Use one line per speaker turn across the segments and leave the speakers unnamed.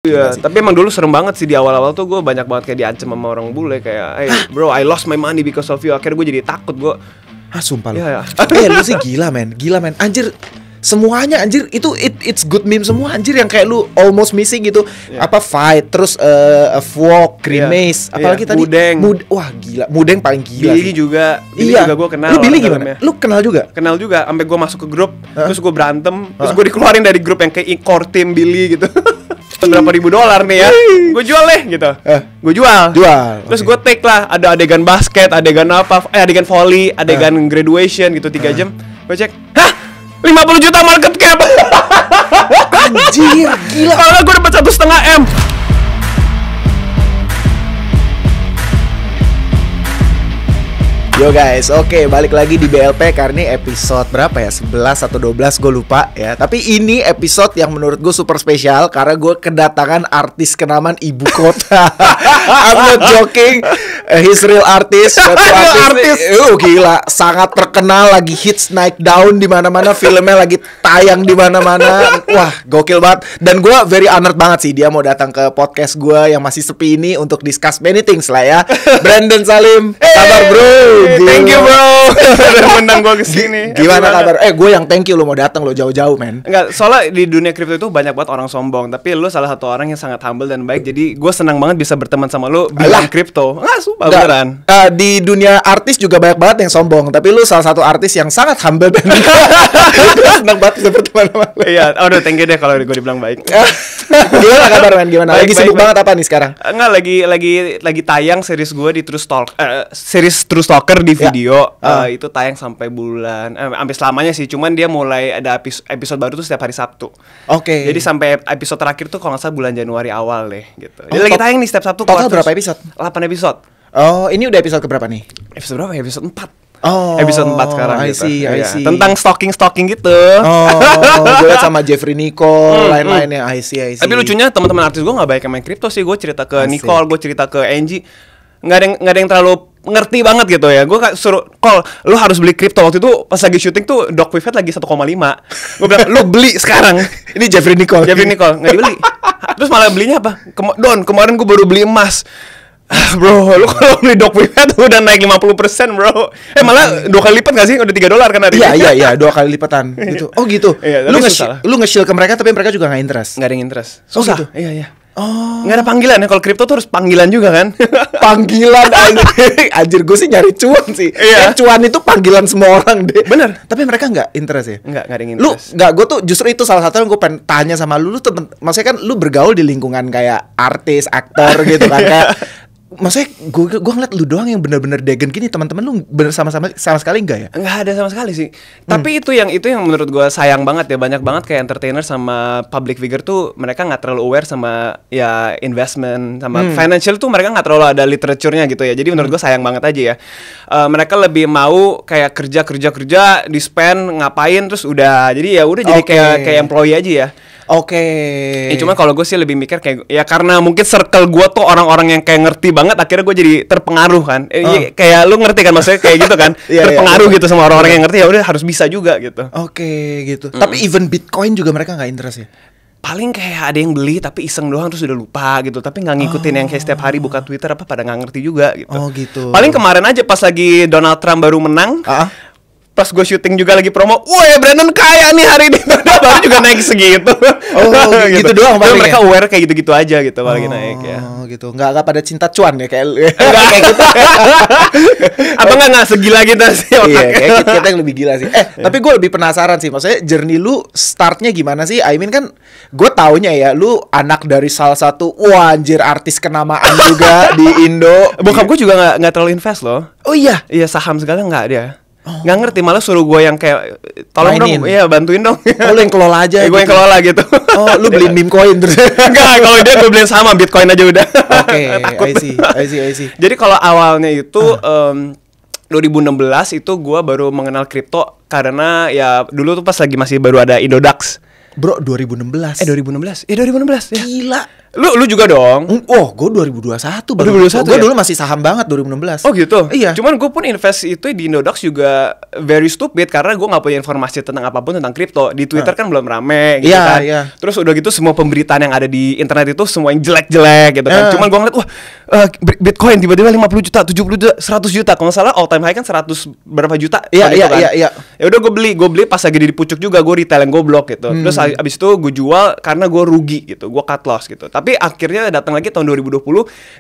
Iya, tapi emang dulu serem banget sih di awal-awal tuh gue banyak banget kayak diancam sama orang bule kayak, hey bro, I lost my money because of you. Akhirnya gue jadi takut gue.
Sumpah lu.
Iya.
Lu sih gila men. Anjir, semuanya anjir itu it's good meme semua anjir yang kayak lu almost missing gitu. Apa fight, terus walk, grimace, apalagi tadi
Mudeng.
Wah gila, Mudeng paling gila.
Billy juga gue kenal.
Lu Billy gimana? Lu kenal juga?
Kenal juga, sampai gue masuk ke grup, terus gue berantem, terus gue dikeluarin dari grup yang kayak core team Billy gitu. Berapa ribu dolar nih ya, gue jual deh gitu. Gue jual. Terus gue take lah, ada adegan basket, adegan apa, adegan volley, adegan graduation gitu 3 jam. Gue cek, hah, 50 juta market cap.
Anjir, gila.
Kalau gue dapat 1,5 M.
Yo guys, oke, balik lagi di BLP karena ini episode berapa ya? 11 atau 12 gue lupa ya. Tapi ini episode yang menurut gue super spesial karena gue kedatangan artis kenamaan ibu kota. I'm not joking. He's real artist. Artis. Gila, sangat terkenal, lagi hits naik daun di mana-mana, filmnya lagi tayang di mana-mana. Wah, gokil banget. Dan gue very honored banget sih dia mau datang ke podcast gue yang masih sepi ini untuk discuss many things lah ya. Brandon Salim, kabar bro?
Thank you bro. Udah undang gue kesini.
Gimana kabar? Gue yang thank you lo mau datang lo jauh-jauh men.
Enggak, soalnya di dunia kripto itu banyak banget orang sombong. Tapi lu salah satu orang yang sangat humble dan baik. Jadi gue senang banget bisa berteman sama lu bilang kripto. Enggak, sumpah beneran.
Di dunia artis juga banyak banget yang sombong. Tapi lu salah satu artis yang sangat humble dan gue senang banget bisa berteman sama lu.
Iya, udah thank you deh kalau gue dibilang baik.
Gimana kabar men? Gimana? Lagi sibuk banget apa nih sekarang?
Enggak, lagi tayang series gue di True Stalker di video. Itu tayang sampai bulan sampai selamanya sih, cuman dia mulai ada episode baru tuh setiap hari Sabtu.
Oke.
Jadi sampai episode terakhir tuh kalau nggak salah bulan Januari awal deh gitu. Jadi lagi tayang nih setiap Sabtu.
Total berapa episode?
8 episode.
Oh, ini udah episode keberapa nih?
Episode berapa? Episode 4.
Oh,
episode 4 sekarang
I
gitu.
see.
Tentang stalking gitu.
Gue liat sama Jeffrey Nicole, lain-lainnya. I see.
Tapi lucunya teman-teman artis gue nggak banyak yang main kripto sih. Gue cerita ke Nicole, gue cerita ke Angie. Nggak ada yang terlalu ngerti banget gitu ya. Gue suruh call, lu harus beli kripto. Waktu itu pas lagi syuting tuh Doc Pivot lagi 1,5. Gue bilang, lu beli sekarang.
Ini Jeffrey Nicole
nggak dibeli. Terus malah belinya apa? Kemarin gue baru beli emas. Bro, lu kalau beli Doc Pivot udah naik 50% bro. Malah 2 kali lipat gak sih? Udah $3 kan hari ini?
Iya 2 kali lipatan gitu. Oh gitu.
Iya,
lu nge-shield ke mereka tapi mereka juga gak interest?
Gak ada yang interest.
Susah gitu?
Iya. Oh. Nggak ada panggilan ya, kalau kripto tuh harus panggilan juga kan?
Panggilan anjir gue sih nyari cuan sih.
Iya.
Cuan itu panggilan semua orang deh.
Bener.
Tapi mereka nggak interest ya?
Nggak ada yang interest.
Gue tuh justru itu salah satu yang gue pengen tanya sama lu maksudnya kan lu bergaul di lingkungan kayak artis, aktor gitu kan kayak maksudnya gue ngeliat lu doang yang benar-benar degen gini, teman-teman lu bener sama sekali enggak ya?
Enggak ada sama sekali sih. Tapi itu yang menurut gue sayang banget ya, banyak banget kayak entertainer sama public figure tuh mereka nggak terlalu aware sama ya investment sama financial tuh, mereka nggak terlalu ada literaturnya gitu ya. Jadi menurut gue sayang banget aja ya. Mereka lebih mau kayak kerja di spend ngapain terus udah. Jadi ya udah jadi kayak employee aja ya.
Oke.
Cuma kalau gue sih lebih mikir kayak ya karena mungkin circle gue tuh orang-orang yang kayak ngerti banget, akhirnya gue jadi terpengaruh kan. Kayak lu ngerti kan maksudnya kayak gitu kan. Terpengaruh gitu sama orang-orang yang ngerti, ya udah harus bisa juga gitu.
Oke, gitu. Tapi even Bitcoin juga mereka nggak interest ya?
Paling kayak ada yang beli tapi iseng doang terus udah lupa gitu, tapi nggak ngikutin yang kayak setiap hari buka Twitter apa pada nggak ngerti juga gitu.
Oh gitu.
Paling kemarin aja pas lagi Donald Trump baru menang. Pas gue syuting juga lagi promo, wah Brandon kaya nih hari ini, baru juga naik segitu.
Gitu doang paling.
Mereka aware kayak gitu-gitu aja gitu kalau lagi naik ya.
Oh gitu, nggak pada cinta cuan ya kayak
kayak gitu. Apa nggak segila kita sih?
Iya, kayak kita yang lebih gila sih. Tapi gue lebih penasaran sih, maksudnya journey lu startnya gimana sih? I mean kan, gue taunya ya, lu anak dari salah satu anjir artis kenamaan juga di Indo.
Bokap gue juga nggak terlalu invest loh.
Oh iya,
saham segala nggak dia. Nggak ngerti, malah suruh gue yang kayak tolong
mainin.
Dong, bantuin dong.
Oh, lu yang kelola aja.
Gue yang kelola gitu.
Oh, lu beliin meme coin terus.
Enggak, kalau dia gue beliin sama Bitcoin aja udah.
Oke, I see.
Jadi kalau awalnya itu 2016 itu gue baru mengenal kripto karena ya dulu tuh pas lagi masih baru ada Indodax.
Bro, 2016.
2016. 2016 ya.
Gila.
Lu juga dong.
Oh, gue 2021 baru.
2021
Gue
ya?
dulu masih saham banget 2016.
Oh gitu?
Iya.
Cuman gue pun invest itu di Indodax juga very stupid karena gue nggak punya informasi tentang apapun tentang kripto. Di Twitter kan belum rame gitu
Iya,
kan.
iya.
Terus udah gitu semua pemberitaan yang ada di internet itu semua yang jelek-jelek gitu kan. Cuman gue ngeliat wah Bitcoin tiba-tiba 50 juta, 70 juta, 100 juta. Kalau nggak salah all time high kan 100 berapa juta.
Iya,
gitu
iya,
kan.
iya.
Ya udah gue beli pas lagi di pucuk juga, gue retail yang goblok gitu. Terus abis itu gue jual karena gue rugi gitu, gue cut loss gitu. Tapi akhirnya datang lagi tahun 2020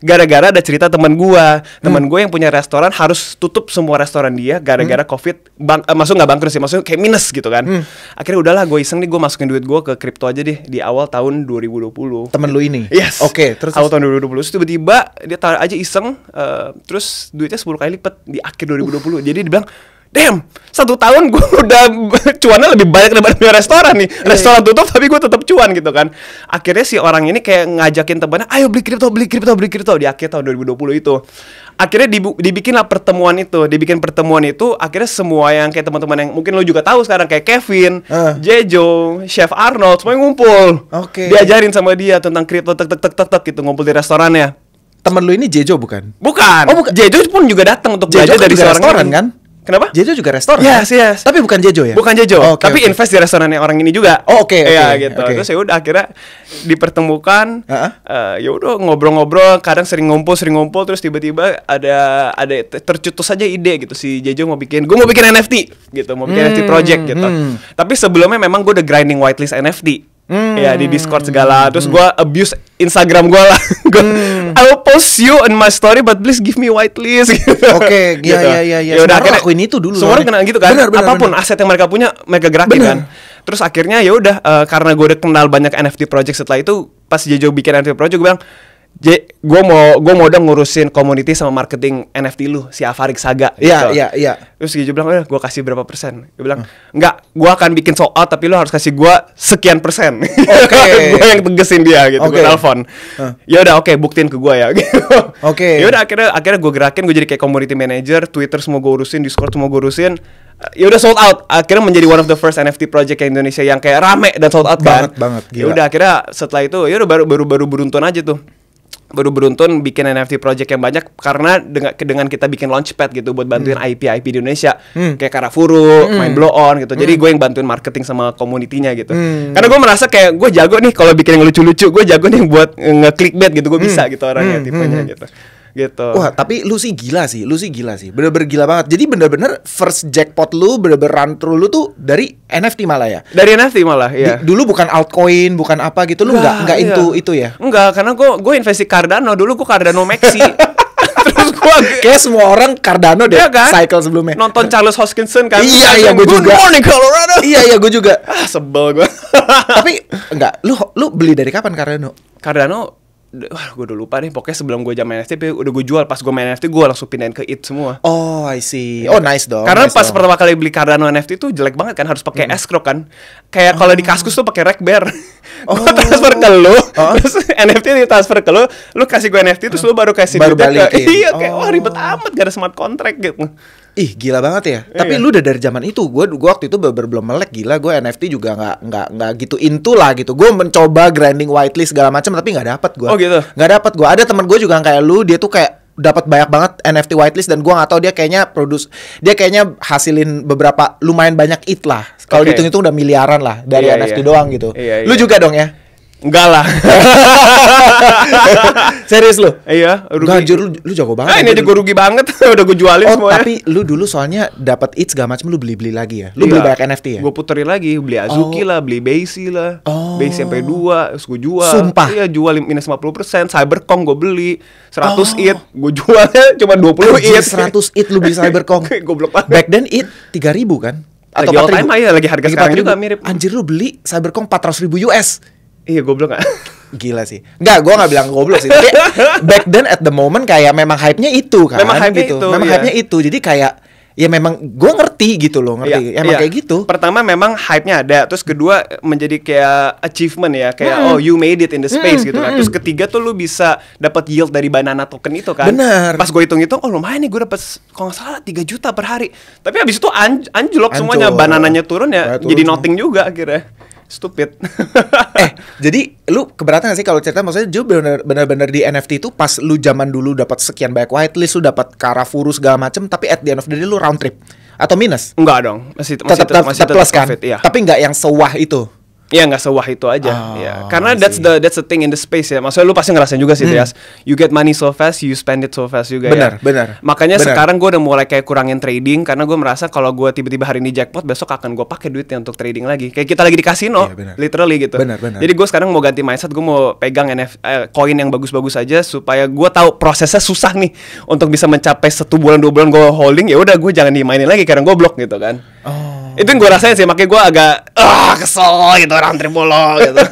gara-gara ada cerita teman gue yang punya restoran harus tutup semua restoran dia gara-gara covid. Maksud nggak bangkrut sih, maksudnya kayak minus gitu kan. Akhirnya udahlah gue iseng nih, gue masukin duit gue ke kripto aja deh di awal tahun 2020.
Temen lu ini?
Yes.
Oke, terus
awal tahun 2020 terus tiba-tiba dia taruh aja iseng, terus duitnya 10 kali lipat di akhir 2020. Jadi dia bilang, damn, 1 tahun gue udah cuannya lebih banyak daripada punya restoran nih. Restoran tutup tapi gue tetap cuan gitu kan. Akhirnya si orang ini kayak ngajakin temannya, ayo beli kripto di akhir tahun 2020 itu. Akhirnya dibikinlah pertemuan itu. Dibikin pertemuan itu, akhirnya semua yang kayak teman-teman yang mungkin lo juga tahu sekarang kayak Kevin, Jejo, Chef Arnold, semuanya ngumpul. Diajarin sama dia tentang kripto tek gitu, ngumpul di restorannya.
Temen lu ini Jejo bukan?
Bukan. Oh, bukan. Jejo pun juga datang untuk
Jejo
belajar dari seorang
restoran
ini.
kan?
Kenapa?
Jejo juga restoran.
Yes.
Tapi bukan Jejo ya?
Bukan Jejo.
Okay,
tapi invest di restorannya orang ini juga.
Oh, oke.
Iya gitu. Terus ya udah akhirnya dipertemukan. Ya udah ngobrol-ngobrol, kadang sering ngumpul terus tiba-tiba ada tercetus aja ide gitu. Si Jejo mau bikin NFT gitu, mau bikin NFT project gitu. Tapi sebelumnya memang gue udah grinding whitelist NFT. Ya di Discord segala. Terus gue abuse Instagram gue lah. I will post you on my story but please give me whitelist gitu.
Oke, iya.
Ya udah akhirnya
lakuin itu dulu.
semua orang kena gitu kan.
Benar,
apapun aset yang mereka punya mereka gerakin kan. Terus akhirnya ya udah karena gue udah kenal banyak NFT project setelah itu, pas Jejo bikin NFT project gue bilang, gue mau udah ngurusin community sama marketing NFT lu, si Afarik Saga.
Iya.
Terus Jejo bilang, gue kasih berapa persen? Gue bilang, enggak, gue akan bikin sold out tapi lu harus kasih gue sekian persen.
Oke.
Gue yang tegesin dia gitu, gue telepon. Ya udah oke, buktiin ke gue ya.
Oke.
Ya udah akhirnya gue gerakin, gue jadi kayak community manager, Twitter semua gue urusin, Discord semua gue urusin. Ya udah sold out. Akhirnya menjadi one of the first NFT project yang Indonesia yang kayak rame dan sold out kan.
Banget.
Ya udah akhirnya setelah itu ya udah baru beruntun aja tuh. Baru beruntun bikin NFT project yang banyak karena dengan kita bikin launchpad gitu buat bantuin IP di Indonesia kayak Karafuru, Mind Blow On gitu. Jadi gue yang bantuin marketing sama community-nya gitu. Karena gue merasa kayak gue jago nih kalau bikin yang lucu-lucu, gue jago nih buat nge-clickbait gitu, gue bisa gitu orangnya tipenya gitu.
Wah, tapi lu sih gila sih. Bener-bener gila banget. Jadi bener-bener first jackpot lu, bener-bener run through lu tuh dari NFT malah ya?
Dari NFT malah, iya.
Dulu bukan altcoin, bukan apa gitu. Lu nggak into itu ya?
Enggak, karena gue investasi Cardano. Dulu gue Cardano Maxi. Terus gue
kayak semua orang Cardano deh,
kan?
Cycle sebelumnya.
Nonton Charles Hoskinson kan?
Iya, gue juga.
Good morning Colorado.
Iya, gue juga.
Sebel gue.
Tapi enggak, lu beli dari kapan Cardano?
Wah, gue udah lupa deh. Pokoknya sebelum gue main NFT, udah gue jual. Pas gue main NFT, gue langsung pindahin ke IT semua.
Oh, I see. Oh, nice dong.
Karena pas pertama kali beli Cardano NFT itu jelek banget kan, harus pakai escrow kan. Kayak kalau di Kaskus tuh pakai Rekber. Gue transfer ke lu, terus NFT ditransfer ke lu kasih gue NFT terus lu baru kasih duitnya ke. Iya, kayak wah ribet amat, gak ada smart contract gitu.
Ih, gila banget ya. Tapi lu udah dari zaman itu. Gua waktu itu belum melek, gila. Gue NFT juga nggak gitu into lah gitu. Gue mencoba grinding whitelist segala macam tapi nggak dapet gue.
Oh gitu.
Nggak dapet gue. Ada teman gue juga kayak lu, dia tuh kayak dapat banyak banget NFT whitelist dan gue nggak tahu dia kayaknya hasilin beberapa lumayan banyak it lah. Kalau dihitung-hitung udah miliaran lah dari NFT doang gitu. Lu juga dong ya?
Enggak lah.
Serius lu?
Iya, rugi.
Anjir, lu jago banget.
Ini aja gue rugi banget. Udah gue jualin semuanya.
Tapi lu dulu soalnya dapat it segala macam lu beli lagi ya. Lu beli banyak NFT ya?
Gue puterin lagi, beli Azuki lah, beli Basie lah. Basie sampai 2, terus gue jual.
Sumpah.
Iya, jual minus 50%. Cyberkong gue beli 100 it. Gue jualnya cuma 20 it.
100 it lu beli Cyberkong.
Goblok banget.
Back then it 3.000 kan?
Atau all time aja, lagi harga sekarang juga mirip.
Anjir, lu beli Cyberkong 400.000 US.
Iya, goblok gak?
Gila sih. Enggak, gue gak bilang goblok sih. Tapi back then at the moment kayak memang hype-nya itu kan.
Memang hype-nya
gitu.
itu.
Memang hype-nya itu. Jadi kayak ya memang gue ngerti gitu loh, ngerti. Emang kayak gitu.
Pertama memang hype-nya ada, terus kedua menjadi kayak achievement ya, kayak oh you made it in the space gitu kan. Terus ketiga tuh lu bisa dapat yield dari banana token itu kan.
Bener.
Pas gue hitung-hitung, oh lumayan nih gue dapat kalau nggak salah 3 juta per hari. Tapi habis itu anjlok semuanya, banananya turun ya, jadi nothing juga akhirnya. stupid.
Jadi lu keberatan gak sih kalau cerita, maksudnya Joe benar-benar di NFT itu pas lu zaman dulu dapat sekian banyak whitelist, lu dapat Karafuru segala macem, tapi at the end of the day lu round trip atau minus?
Enggak dong, masih
Tetap plus kan?
profit, iya.
Tapi nggak yang sewah itu.
Iya, nggak sewah itu aja. Ya. Karena that's the thing in the space ya. Maksudnya lu pasti ngerasain juga sih, Tias. You get money so fast, you spend it so fast juga.
Benar.
Makanya sekarang gue udah mulai kayak kurangin trading, karena gue merasa kalau gue tiba-tiba hari ini jackpot, besok akan gue pakai duitnya untuk trading lagi. Kayak kita lagi di kasino, literally gitu.
Benar.
Jadi gue sekarang mau ganti mindset, gue mau pegang koin yang bagus-bagus aja, supaya gue tahu prosesnya susah nih untuk bisa mencapai 1 bulan 2 bulan gue holding. Ya udah, gue jangan dimainin lagi karena gue blok gitu kan. Itu yang gue rasain sih, makanya gue agak kesel gitu, round trip mulu gitu.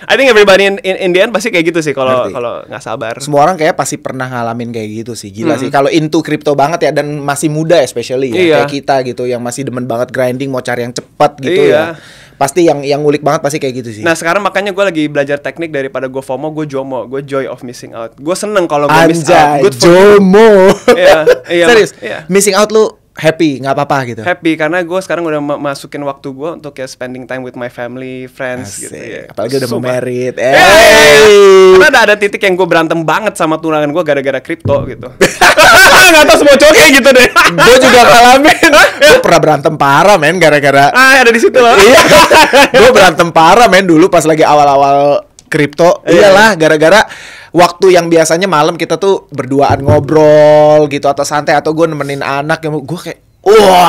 I think everybody in the end pasti kayak gitu sih kalau nggak sabar.
Semua orang kayak pasti pernah ngalamin kayak gitu sih. Gila sih kalau into crypto banget ya, dan masih muda especially ya, kayak kita gitu yang masih demen banget grinding, mau cari yang cepat gitu ya. Pasti yang ngulik banget pasti kayak gitu sih.
Nah sekarang makanya gue lagi belajar teknik, daripada gue FOMO, gue JOMO, gue joy of missing out. Gue seneng kalau gue miss out. Good for
JOMO.
Iya.
Serius. Missing out lu happy, nggak apa-apa gitu.
Happy karena gue sekarang udah masukin waktu gue untuk ya spending time with my family, friends.
Asik.
Gitu ya.
Apalagi udah mau married.
Karena ada titik yang gue berantem banget sama tunangan gue gara-gara kripto gitu. Nggak tahu semua cowok kayak gitu deh.
Gue juga ngalamin. Gue pernah berantem parah men gara-gara.
Ada di situ loh.
Iya. Gue berantem parah men dulu pas lagi awal-awal kripto. Iyalah gara-gara waktu yang biasanya malam kita tuh berduaan ngobrol gitu atau santai, atau gue nemenin anak yang gue kayak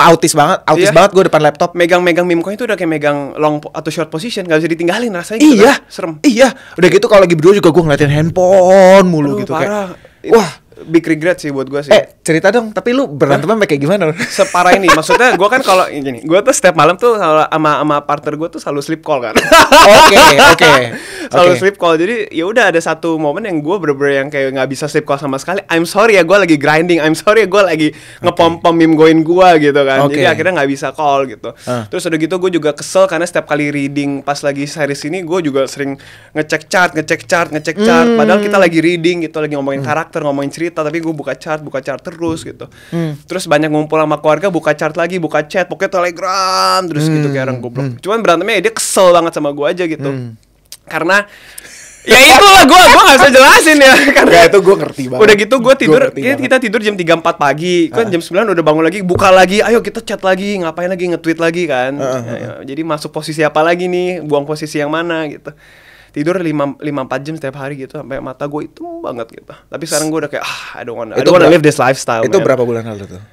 autis banget gue depan laptop.
Megang meme coin itu udah kayak megang long atau short position, gak bisa ditinggalin rasanya gitu.
Iya,
kan? Serem.
Iya, udah gitu kalau lagi berdua juga gue ngeliatin handphone mulu gitu
parah.
Kayak wah,
big regret sih buat gue sih.
Cerita dong, tapi lu berantem kayak gimana?
Separah ini, maksudnya gue kan kalau gini, gue tuh setiap malam tuh sama partner gue tuh selalu sleep call kan.
Oke.
Selalu sleep call. Jadi ya udah ada satu momen yang gue bener-bener yang kayak nggak bisa sleep call sama sekali. I'm sorry ya, gue lagi grinding. I'm sorry ya, gue lagi ngepom-pom meme goin gue gitu kan. Jadi akhirnya nggak bisa call gitu. Terus udah gitu gue juga kesel karena setiap kali reading pas lagi series ini gue juga sering ngecek chart. Padahal kita lagi reading gitu, lagi ngomongin karakter, ngomongin cerita, tapi gue buka chart terus gitu. Terus banyak ngumpul sama keluarga, buka chart lagi, buka chat, pokoknya Telegram terus gitu kayak orang goblok. Cuman berantemnya dia kesel banget sama gue aja gitu. Karena ya itulah gue gak bisa jelasin ya. Karena
itu gue ngerti banget.
Udah gitu gue tidur, kita tidur jam 3-4 pagi. Kan jam 9 udah bangun lagi, buka lagi, ayo kita chat lagi, ngapain lagi, nge-tweet lagi kan. Jadi masuk posisi apa lagi nih, buang posisi yang mana gitu. Tidur 5-4 jam setiap hari gitu, sampai mata gue itu banget gitu. Tapi sekarang gue udah kayak I don't wanna live this lifestyle.
Itu berapa bulan lalu tuh?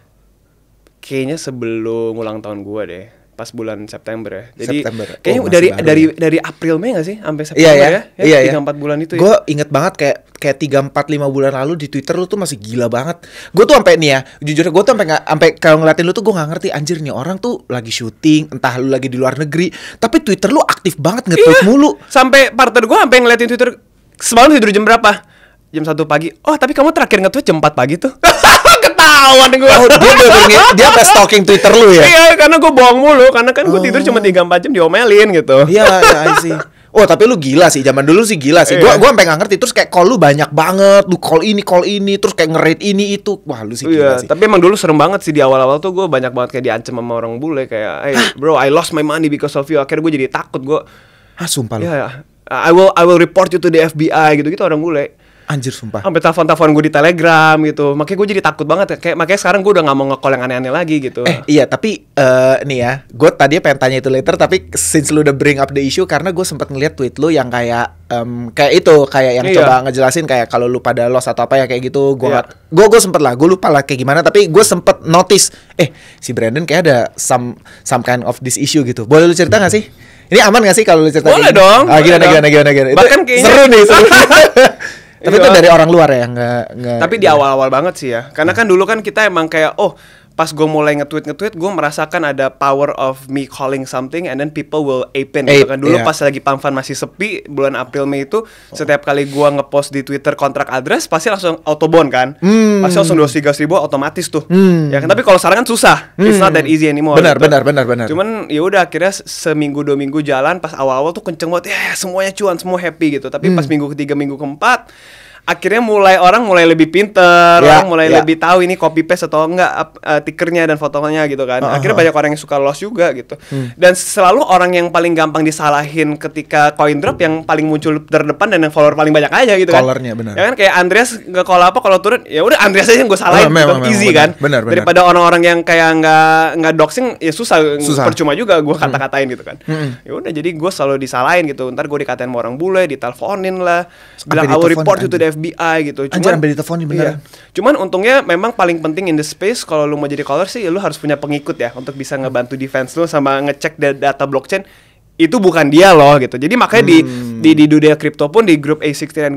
Kayaknya sebelum ulang tahun gue deh, pas bulan September ya. Jadi
kayaknya
dari April Mei nggak sih sampai September ya? 3-4 bulan itu ya.
Gue inget banget kayak 3-4-5 bulan lalu di Twitter lu tuh masih gila banget. Gue tuh sampai nih ya, jujur gue tuh sampai kalau ngeliatin lu tuh gue nggak ngerti, anjir nih orang tuh lagi syuting, entah lu lagi di luar negeri, tapi Twitter lu aktif banget nge-tweet mulu.
Sampai partner gue sampai ngeliatin Twitter, semalam tidur jam berapa? Jam 1 pagi. Oh tapi kamu terakhir nge-tweet jam 4 pagi tuh. Ketahuan gue.
Dia sampai stalking Twitter lu ya?
Iya, karena gue bohong mulu. Karena kan gue tidur cuma 3-4 jam diomelin gitu.
Iya, I see. Oh tapi lu gila sih, zaman dulu sih gila sih. Gue sampai nggak ngerti, terus kayak call lu banyak banget, lu call ini, terus kayak nge-rate ini itu. Wah lu sih gila sih.
Tapi emang dulu serem banget sih di awal-awal tuh, gue banyak banget kayak diancam sama orang bule kayak, hey bro, I lost my money because of you. Akhirnya gue jadi takut gue.
Sumpah lu.
Iya, I will report you to the FBI gitu orang bule.
Anjir sumpah.
Sampai telepon gue di Telegram gitu. Makanya gue jadi takut banget. Makanya sekarang gue udah gak mau nge-call yang aneh-aneh lagi gitu.
Iya tapi nih ya, gue tadi pengen tanya itu later, tapi since lu udah bring up the issue, karena gue sempat ngeliat tweet lu yang kayak yang coba ngejelasin kayak kalau lu pada loss atau apa ya kayak gitu. Gue sempet lah, gue lupa lah kayak gimana, tapi gue sempet notice si Brandon kayak ada some kind of this issue gitu. Boleh lu cerita gak sih? Ini aman gak sih kalau lu cerita?
Boleh dong.
Gimana?
Bahkan kayaknya
seru nih. Tapi itu dari orang luar ya, nggak.
Tapi di awal-awal banget sih ya. Karena kan dulu kan kita emang kayak pas gue mulai nge-tweet, gue merasakan ada power of me calling something and then people will ape gitu kan. Dulu pas lagi Pamfan masih sepi, bulan April Mei itu, setiap kali gue nge-post di Twitter kontrak address, pasti langsung autobond kan. Pasti langsung 200-300 ribu otomatis tuh. Ya kan, tapi kalau sekarang kan susah. It's not that easy anymore.
Benar.
Cuman ya udah akhirnya seminggu 2 minggu jalan, pas awal-awal tuh kenceng banget, semuanya cuan, semua happy gitu. Tapi pas minggu ketiga, minggu keempat, akhirnya orang mulai lebih pinter,
Ya,
orang mulai
ya.
lebih tahu ini copy paste atau enggak tickernya dan fotonya gitu kan. Akhirnya banyak orang yang suka loss juga gitu. Dan selalu orang yang paling gampang disalahin ketika coin drop yang paling muncul terdepan dan yang follower paling banyak aja gitu kan.
Callernya, benar.
Ya kan kayak Andreas nge-call apa kalau turun ya udah Andreas aja yang gue salahin gitu.
Memang,
Easy
benar.
kan.
Benar.
Daripada orang-orang yang kayak nggak doxing ya susah. Percuma juga gue kata-katain gitu kan. Ya udah jadi gue selalu disalahin gitu. Ntar gue dikatain sama orang bule, diteleponin lah, bilang I will report you to the FBI gitu.
Anjir, sampai diteleponin beneran.
Cuman untungnya memang paling penting in the space kalau lu mau jadi caller sih lu harus punya pengikut ya untuk bisa ngebantu defense lu sama ngecek data blockchain. Itu bukan dia loh gitu. Jadi makanya di dunia kripto pun di grup A69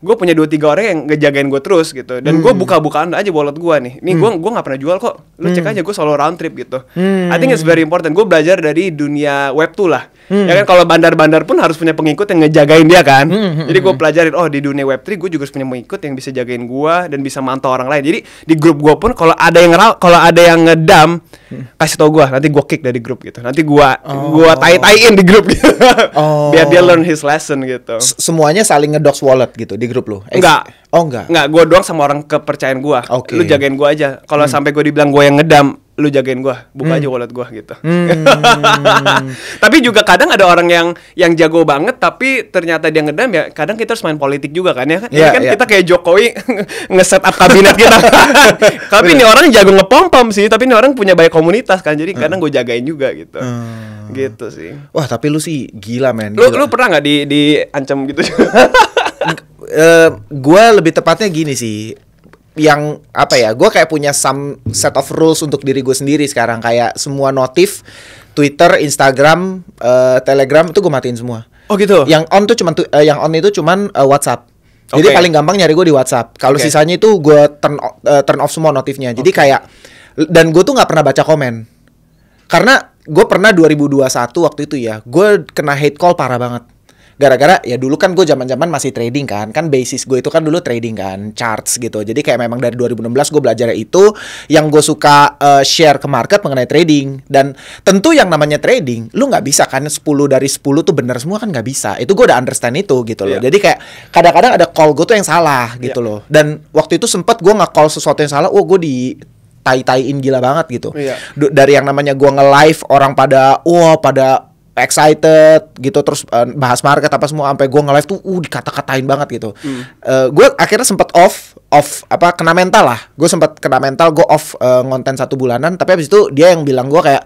gue punya 2-3 orang yang ngejagain gue terus gitu. Dan gue buka-bukaan aja wallet gue nih. Nih gue nggak pernah jual kok. Lu cek aja gue selalu round trip gitu. I think it's very important. Gue belajar dari dunia web 2 lah. Ya kan kalau bandar-bandar pun harus punya pengikut yang ngejagain dia kan. Jadi gue pelajarin di dunia web 3 gue juga harus punya pengikut yang bisa jagain gue dan bisa mantau orang lain. Jadi di grup gue pun kalau ada yang ngedam kasih tau gue, nanti gue kick dari grup gitu. Nanti gue tai-taiin di grup gitu. Biar dia learn his lesson gitu.
Semuanya saling ngedox wallet gitu di grup lu?
Enggak.
Enggak.
Enggak, gue doang sama orang kepercayaan gue.
Okay.
Lu jagain gue aja. Kalau sampai gue dibilang gue yang ngedam, lu jagain gue, buka aja wallet gue gitu. Tapi juga kadang ada orang yang jago banget, tapi ternyata dia ngedam ya. Kadang kita harus main politik juga kan ya kan.
Yeah,
Ini kan
yeah.
kita kayak Jokowi nge-set up kabinet kita. Tapi ini orang jago ngepom-pom sih. Tapi ini orang punya banyak komunitas kan. Jadi kadang gue jagain juga gitu. Gitu sih.
Wah, tapi lu sih gila, men.
Lu pernah nggak diancam gitu?
Gue lebih tepatnya gini sih, yang apa ya, gue kayak punya some set of rules untuk diri gue sendiri sekarang. Kayak semua notif Twitter, Instagram, Telegram itu gue matiin semua.
Oh gitu.
Yang on tuh cuman itu cuman WhatsApp. Jadi
Okay.
paling gampang nyari gue di WhatsApp. Kalau
Okay.
sisanya itu gue turn off semua notifnya. Jadi kayak, dan gue tuh nggak pernah baca komen. Karena gue pernah 2021 waktu itu ya, gue kena hate call parah banget. Gara-gara ya dulu kan gue zaman-zaman masih trading kan basis gue itu kan dulu trading kan, charts gitu. Jadi kayak memang dari 2016 gue belajar itu, yang gue suka share ke market mengenai trading. Dan tentu yang namanya trading, lu nggak bisa kan 10 dari 10 tuh benar semua kan, nggak bisa. Itu gue udah understand itu gitu loh.
Yeah.
Jadi kayak kadang-kadang ada call gue tuh yang salah gitu loh. Dan waktu itu sempet gue nge-call sesuatu yang salah, gue di tai-taiin gila banget gitu.
Iya.
Dari yang namanya gue nge-live orang pada excited gitu, terus bahas market apa semua, sampai gue nge-live tuh dikata-katain banget gitu. Gue akhirnya sempet kena mental lah. Gue sempet kena mental, gue off ngonten 1 bulanan. Tapi abis itu dia yang bilang gue kayak,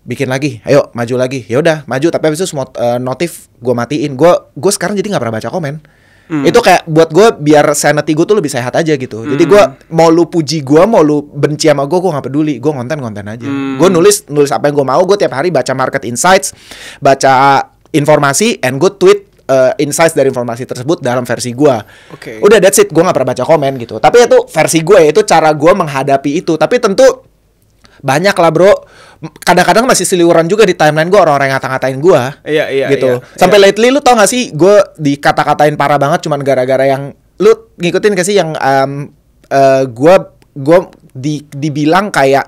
bikin lagi, ayo maju lagi. Ya udah maju, tapi abis itu semua notif gue matiin. Gue sekarang jadi nggak pernah baca komen. Itu kayak buat gue biar sanity gue tuh lebih sehat aja gitu. Jadi gue mau lu puji gue, mau lu benci sama gue nggak peduli. Gue konten aja. Gue nulis apa yang gue mau. Gue tiap hari baca market insights, baca informasi, and gue tweet insights dari informasi tersebut dalam versi gue.
Okay.
Udah, that's it. Gue nggak pernah baca komen gitu. Tapi itu versi gue, itu cara gue menghadapi itu. Tapi tentu banyak lah bro. Kadang-kadang masih seliweran juga di timeline gue orang-orang yang ngata-ngatain gue.
Iya.
Gitu. Sampai lately lu tau gak sih, gue dikata-katain parah banget cuman gara-gara yang, lu ngikutin gak sih yang gue dibilang kayak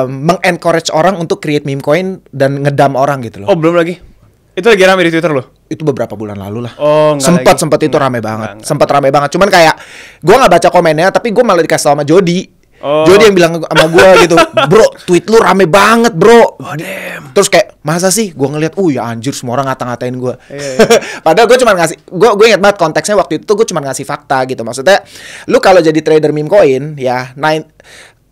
mengencourage orang untuk create meme coin dan ngedam orang gitu loh.
Oh belum lagi. Itu lagi rame di Twitter loh.
Itu beberapa bulan lalu lah.
Oh,
Sempet itu rame banget. Sempet rame banget. Cuman kayak gue nggak baca komennya, tapi gue malah dikasih tau sama Jody. Jody yang bilang sama gue gitu, bro, tweet lu rame banget bro.
Oh damn.
Terus kayak, masa sih? Gue ngeliat, ya anjir, semua orang ngata-ngatain gue.
Iya.
Padahal gue cuma ngasih, gue ingat banget konteksnya waktu itu gue cuma ngasih fakta gitu. Maksudnya, lu kalau jadi trader meme coin, ya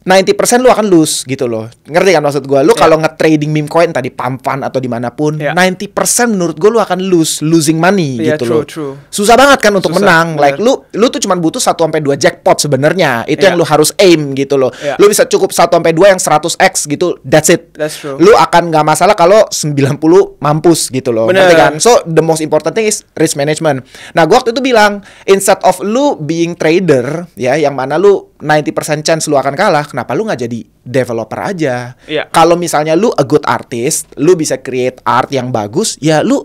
90% lu akan lose gitu loh. Ngerti kan maksud gue? Lu kalau nge-trading meme coin tadi Pampan atau dimanapun, 90% menurut gue lu akan losing money gitu loh.
True.
Susah banget kan untuk
Susah,
menang.
bener.
Like lu tuh cuma butuh 1-2 jackpot sebenarnya. Itu yang lu harus aim gitu loh. Lu bisa cukup 1-2 yang 100x gitu. That's it.
That's true.
Lu akan nggak masalah kalau 90 mampus gitu loh.
Bener.
Ngerti kan? So the most important thing is risk management. Nah, gua waktu itu bilang, instead of lu being trader ya, yang mana lu 90% chance lu akan kalah, kenapa lu nggak jadi developer aja?
Iya.
Kalau misalnya lu a good artist, lu bisa create art yang bagus, ya lu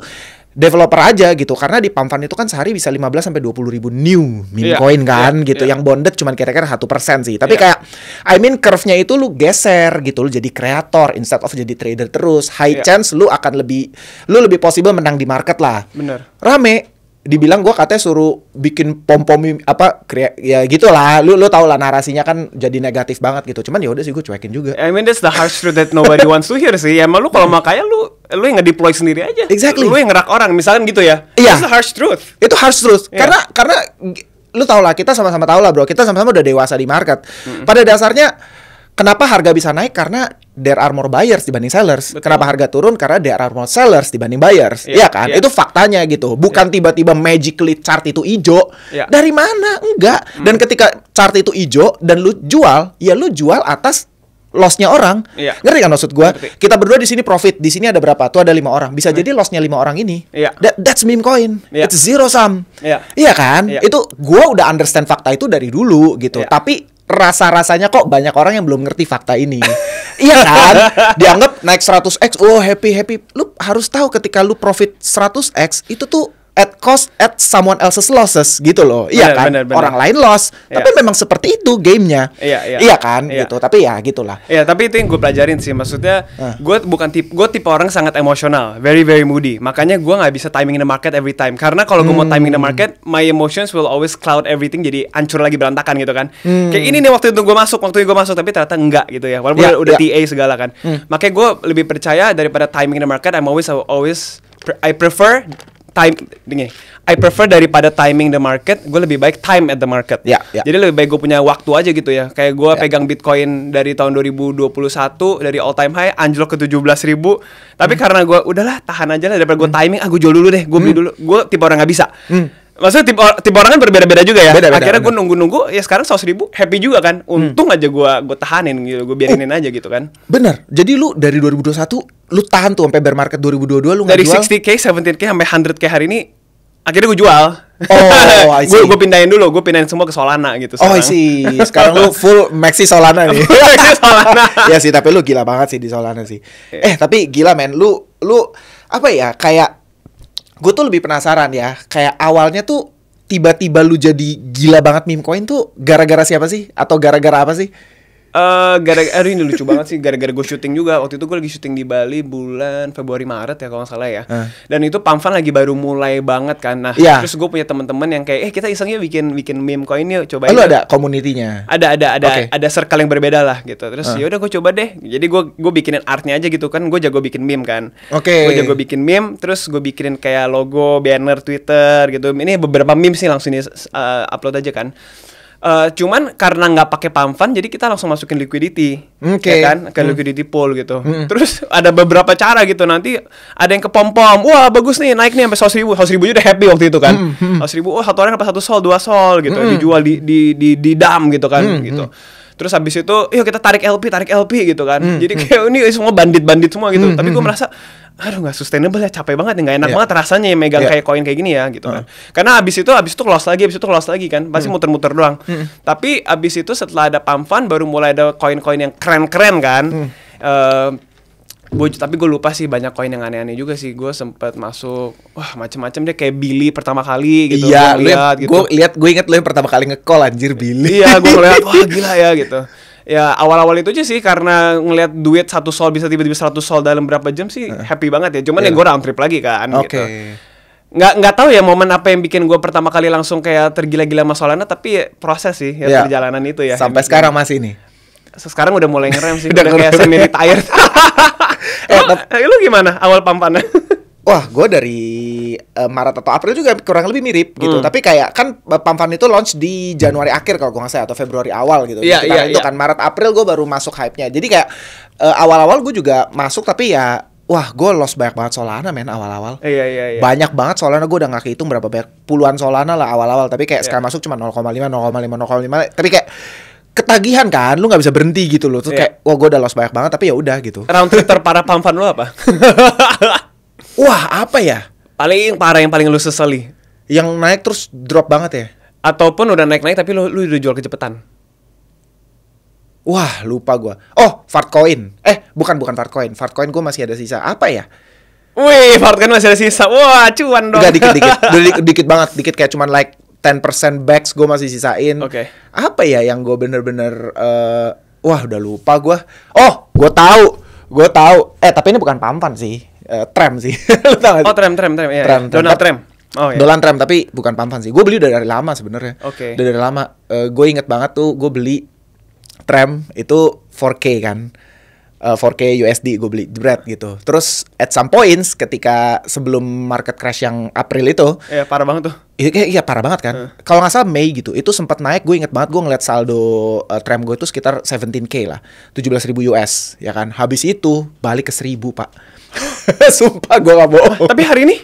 developer aja gitu. Karena di Pamfan itu kan sehari bisa 15-20 ribu new meme coin kan gitu. Yang bonded cuman kira-kira 1% sih. Tapi kayak, I mean curve-nya itu lu geser gitu. Lu jadi kreator instead of jadi trader terus. High chance lu akan lebih possible menang di market lah.
Bener.
Rame. dibilang gue katanya suruh bikin pom-pom ya gitulah. Lu tau lah narasinya kan jadi negatif banget gitu. Cuman ya udah sih gue cuekin juga.
I mean that's the harsh truth that nobody wants to hear sih. Emang lu kalau mau kaya lu yang nge-deploy sendiri aja.
Exactly.
Lu yang ngerak orang misalkan gitu ya.
Iya.
That's the harsh truth.
Itu harsh truth.
Iya.
Karena lu tau lah, kita sama-sama tau lah bro, kita sama-sama udah dewasa di market. Pada dasarnya kenapa harga bisa naik? Karena there are more buyers dibanding sellers.
Betul.
Kenapa harga turun? Karena there are more sellers dibanding buyers. Iya kan? Itu faktanya gitu. Bukan tiba-tiba magically chart itu hijau. Dari mana? Enggak. Dan ketika chart itu hijau dan lu jual, ya lu jual atas loss-nya orang. Ngerti kan maksud gua? Kita berdua di sini profit, di sini ada berapa? Tuh ada 5 orang. Bisa jadi loss-nya 5 orang ini. That's meme coin. It's zero sum. Iya kan? Itu gua udah understand fakta itu dari dulu gitu. Tapi rasa-rasanya kok banyak orang yang belum ngerti fakta ini. Iya kan? Dianggap naik 100x, oh happy. Lu harus tahu ketika lu profit 100x itu tuh at someone else's losses gitu loh. Iya kan?
Bener.
Orang lain loss, tapi memang seperti itu gamenya. Iya kan? Gitu. Tapi ya gitulah.
Iya, tapi itu yang gue pelajarin sih. Maksudnya gue tipe orang sangat emosional, very very moody. Makanya gue nggak bisa timing the market every time. Karena kalau gue mau timing the market, my emotions will always cloud everything, jadi hancur lagi, berantakan gitu kan. Kayak ini nih waktu gue masuk, tapi ternyata enggak gitu ya. Walaupun udah TA segala kan. Makanya gue lebih percaya daripada timing the market. I prefer daripada timing the market, gue lebih baik time at the market. Jadi lebih baik gue punya waktu aja gitu ya. Kayak gue pegang Bitcoin dari tahun 2021, dari all time high anjlok ke 17.000. Tapi karena gue udahlah tahan aja lah daripada gue timing, gue jual dulu deh, gue beli dulu. Gue tipe orang nggak bisa. Maksudnya tipe orang kan berbeda-beda juga ya. Akhirnya gue nunggu, ya sekarang 100.000 happy juga kan. Untung aja gue tahanin gitu, gue biarinin aja gitu kan.
Bener. Jadi lu dari 2021 lu tahan tuh sampai bear market 2022 lu nggak jual?
Dari 60k, 17k sampai 100k hari ini akhirnya gue jual.
I see.
Gue pindahin semua ke Solana gitu sekarang.
I see. Sekarang lu full maxi Solana nih.
Maxi Solana.
Ya sih, tapi lu gila banget sih di Solana sih. Tapi gila men, lu apa ya, kayak gue tuh lebih penasaran ya, kayak awalnya tuh tiba-tiba lu jadi gila banget meme coin tuh gara-gara siapa sih? Atau gara-gara apa sih?
Ini lucu banget sih, gara-gara gue syuting juga. Waktu itu gue lagi syuting di Bali bulan Februari Maret ya kalau nggak salah ya. Dan itu Pamfan lagi baru mulai banget kan. Nah, terus gue punya teman-teman yang kayak kita isengnya bikin meme coin yuk, cobain.
Lu ada komunitinya?
Ada circle yang berbeda lah gitu. Terus ya udah gue coba deh. Jadi gue bikinin artnya aja gitu kan. Gue jago bikin meme kan. Gue jago bikin meme, terus gue bikinin kayak logo, banner Twitter gitu. Ini beberapa meme sih langsung upload aja kan. Cuman karena nggak pakai Pamfan, jadi kita langsung masukin liquidity, ya kan, ke liquidity pool gitu. Terus ada beberapa cara gitu. Nanti ada yang ke pom-pom, wah bagus nih, naik nih sampai 100.000 udah happy waktu itu kan. 100.000, satu orang dapat 1 sol, 2 sol gitu, dijual di dam gitu kan, gitu. Terus habis itu, yuk kita tarik LP gitu kan. Jadi kayak ini semua bandit semua gitu. Tapi gue merasa, aduh nggak sustainable ya, capek banget nih, nggak enak banget rasanya yang megang kayak koin kayak gini ya gitu kan. Karena abis itu close lagi kan, pasti muter-muter doang. Tapi abis itu setelah ada Pamfan baru mulai ada koin-koin yang keren-keren kan. Tapi gue lupa sih, banyak koin yang aneh-aneh juga sih. Gue sempet masuk, macem-macem deh, kayak Billy pertama kali gitu.
Iya, gue inget lo yang pertama kali nge-call anjir Billy.
Iya, gue ngeliat, wah gila ya gitu. Ya awal-awal itu aja sih, karena ngelihat duit 1 sol bisa tiba-tiba 100 sol dalam berapa jam sih happy banget ya. Cuman ya gue round trip lagi kan gitu. Nggak tahu ya momen apa yang bikin gue pertama kali langsung kayak tergila-gila sama Solana, tapi ya, proses sih ya, perjalanan itu ya.
Sampai sekarang masih nih.
Sekarang udah mulai ngerem sih, udah kayak semi retired. Lu gimana awal Pamfannya?
Wah, gue dari Maret atau April juga kurang lebih mirip gitu. Tapi kayak kan Pamfan itu launch di Januari akhir kalau gue nggak salah, atau Februari awal gitu. Itu kan Maret April gue baru masuk hype-nya. Jadi kayak awal-awal gue juga masuk, tapi ya wah gue lost banyak banget Solana men awal-awal.
Iya.
Banyak banget Solana, gue udah nggak kehitung berapa banyak, puluhan Solana lah awal-awal. Tapi kayak sekarang masuk cuma 0,5. Tapi kayak ketagihan kan, lu nggak bisa berhenti gitu loh. Terus kayak wah gue udah lost banyak banget, tapi ya udah gitu.
Round trip terparah Pamfan lu apa?
Wah, apa ya?
Paling parah yang paling lu sesali?
Yang naik terus drop banget ya?
Ataupun udah naik tapi lu udah jual kecepetan?
Wah, lupa gua. Oh, Fartcoin. Bukan Fartcoin. Fartcoin gua masih ada sisa. Apa ya?
Wih, Fartcoin masih ada sisa. Wah, cuan dong.
Enggak, dikit banget. Dikit kayak cuman like 10% backs gua masih sisain. Apa ya yang gua bener-bener wah, udah lupa gua. Oh, gua tahu. Tapi ini bukan Pamfan sih. Trem sih.
Oh, Trem ya. Donald Trump. Oh, iya.
Dolan Tram, tapi bukan Pamfan sih. Gue beli udah dari lama sebenarnya.
Oke.
Udah dari lama. Gue inget banget tuh gue beli Tram itu 4K kan. 4K USD gue beli jebret gitu. Terus at some points ketika sebelum market crash yang April itu,
Iya, parah banget tuh.
iya parah banget kan. Kalau nggak salah Mei gitu, itu sempat naik. Gue inget banget gue ngeliat saldo Tram gue itu sekitar 17K lah, 17.000 US ya kan. Habis itu balik ke 1.000 pak. Sumpah gue gak bohong.
Tapi hari ini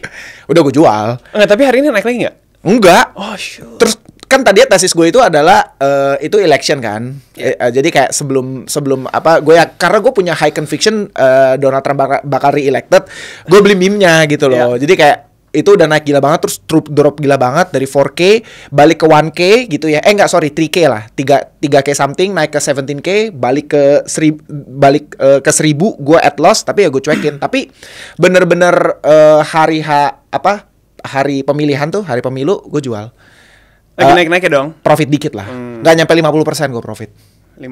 Udah gue jual.
enggak, tapi hari ini naik lagi enggak?
Enggak.
Oh, shoot.
Terus kan tadi tesis gue itu adalah itu election kan. Jadi kayak sebelum apa gue ya, karena gue punya high conviction Donald Trump bakal re-elected, gue beli meme-nya gitu loh. Jadi kayak itu udah naik gila banget, terus drop gila banget dari 4K balik ke 1K gitu ya. Enggak, sorry, 3K lah. 3K something naik ke 17K, balik ke 1000 gue at loss, tapi ya gue cuekin. Tapi bener-bener hari pemilihan tuh, hari pemilu gue jual.
Lagi naik-naiknya dong.
Profit dikit lah. Nggak nyampe 50% gue profit.
5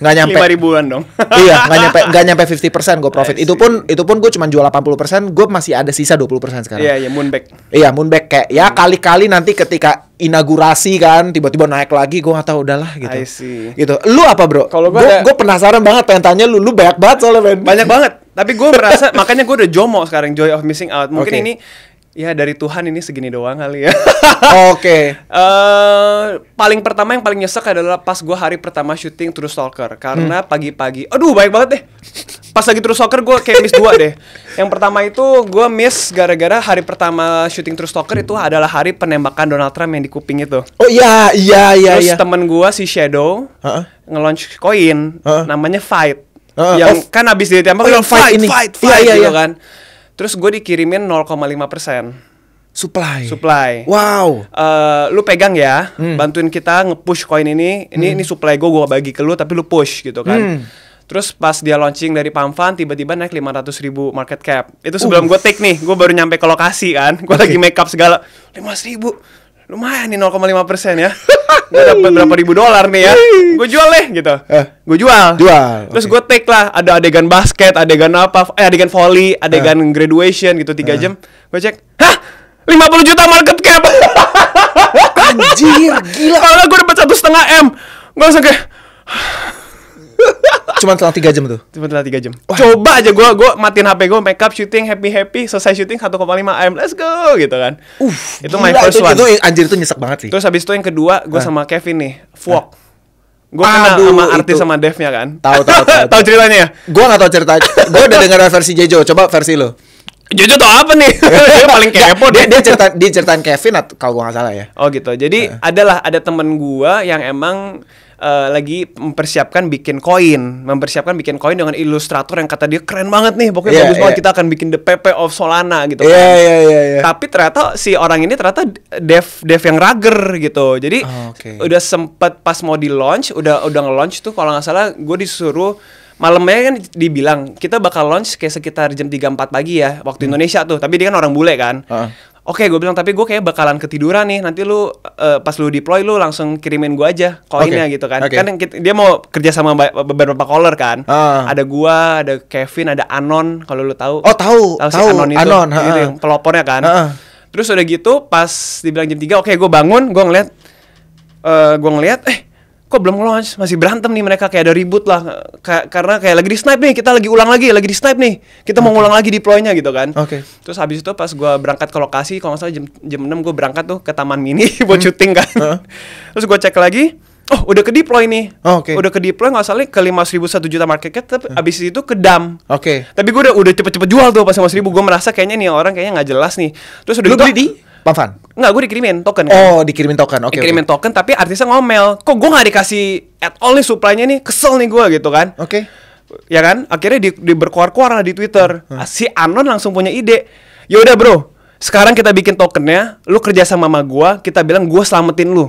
Nggak nyampe
5 ribuan dong.
Iya, nggak nyampe 50% gue profit. Itu pun gue cuma jual 80%, gue masih ada sisa 20% sekarang.
Iya, moonback.
Iya, moonback kayak ya kali-kali nanti ketika inaugurasi kan tiba-tiba naik lagi, gue nggak tahu, udahlah gitu.
I see.
Gitu. Lu apa, Bro?
Kalau
gue penasaran banget pengen tanya lu banyak banget soalnya, men.
Banyak banget. Tapi gue merasa makanya gue udah JOMO sekarang, joy of missing out. Mungkin
Oke.
ini ya dari Tuhan, ini segini doang kali ya.
Oke.
Paling pertama yang paling nyesek adalah pas gue hari pertama syuting True Stalker. Karena pagi-pagi, aduh baik banget deh. Pas lagi True Stalker gue kayak miss 2 deh. Yang pertama itu gue miss gara-gara hari pertama syuting True Stalker itu adalah hari penembakan Donald Trump yang di kuping itu.
Oh iya.
Terus temen gue si Shadow nge-launch koin namanya Fight. Yang kan abis dia tembak
yang Fight ini.
Fight
Iya.
gitu kan. Terus gue dikirimin 0,5% supply.
Wow.
Lu pegang ya, bantuin kita nge-push koin ini. Ini supply gue bagi ke lu, tapi lu push gitu kan. Terus pas dia launching dari Pamfan, tiba-tiba naik 500.000 market cap. Itu sebelum gue take nih, gue baru nyampe ke lokasi kan. Gue lagi make up segala, 500.000, lumayan nih 0,5% ya. Gue dapet berapa ribu dolar nih ya. Gue jual deh gitu. Gue jual. Terus gue take lah, ada adegan basket, adegan apa, adegan volley, adegan graduation gitu 3 jam. Gue cek, hah? 50 juta market cap.
Anjir, gila.
Kalau gue dapat 1,5 M. Gue langsung kayak
Cuma setelah 3 jam tuh.
cuma 3 jam. Coba aja gue matiin HP gue, make up, syuting, happy, selesai syuting 1,5 M. Let's go gitu kan. Itu my
Gila,
first one.
Itu anjir, itu nyesek banget sih.
Terus habis itu yang kedua, gue sama Kevin nih, Fuok. Gue kenal sama artis sama devnya kan.
Tahu.
Tahu ceritanya ya?
Gue nggak tahu cerita. Gue udah dengar versi Jejo. Coba versi lo.
Jojo tau apa nih? Dia paling kepo deh.
Dia ceritain Kevin atau kalau gue nggak salah ya.
Oh gitu. Jadi ada temen gue yang emang lagi mempersiapkan bikin koin dengan ilustrator yang kata dia keren banget nih. Pokoknya bagus banget, kita akan bikin the PP of Solana gitu kan.
Iya.
Tapi ternyata si orang ini dev yang rager gitu. Jadi udah sempet pas mau di launch, udah nge-launch tuh kalau nggak salah gue disuruh malamnya kan dibilang kita bakal launch kayak sekitar jam 3-4 pagi ya waktu Indonesia tuh. Tapi dia kan orang bule kan. Oke, gue bilang tapi gue kayak bakalan ketiduran nih. Nanti lu pas lu deploy lu langsung kirimin gue aja koinnya gitu kan. Kan dia mau kerja sama beberapa caller kan. Ada gua, ada Kevin, ada Anon kalau lu tahu.
Oh, tahu.
Si Anon itu. Gitu, yang pelopornya kan. Terus udah gitu pas dibilang jam 3, oke gue bangun, gue ngeliat kok belum launch, masih berantem nih mereka, kayak ada ribut lah karena kayak lagi di snipe nih, kita lagi ulang lagi di snipe nih, kita mau ngulang lagi deploy-nya gitu kan. Terus habis itu pas gue berangkat ke lokasi, kalau nggak salah jam 6 gue berangkat tuh ke Taman Mini buat syuting kan. Terus gue cek lagi, oh udah ke deploy nih, udah ke deploy nggak salah ke 5.000 1 juta market cap, tapi abis itu ke dump. Tapi gue udah cepet-cepet jual tuh pas 5.000, gue merasa kayaknya nih orang kayaknya nggak jelas nih. Terus udah
lu beli di Pamfan?
Enggak, gue dikirimin token kan.
Oh, dikirimin token.
Dikirimin token, tapi artisnya ngomel. Kok gue gak dikasih at all nih supply-nya nih, kesel nih gue gitu kan. Ya kan, akhirnya di berkuar-kuar lah di Twitter. Si Anon langsung punya ide. Yaudah bro, sekarang kita bikin tokennya, lu kerja sama gue, kita bilang gue selamatin lu.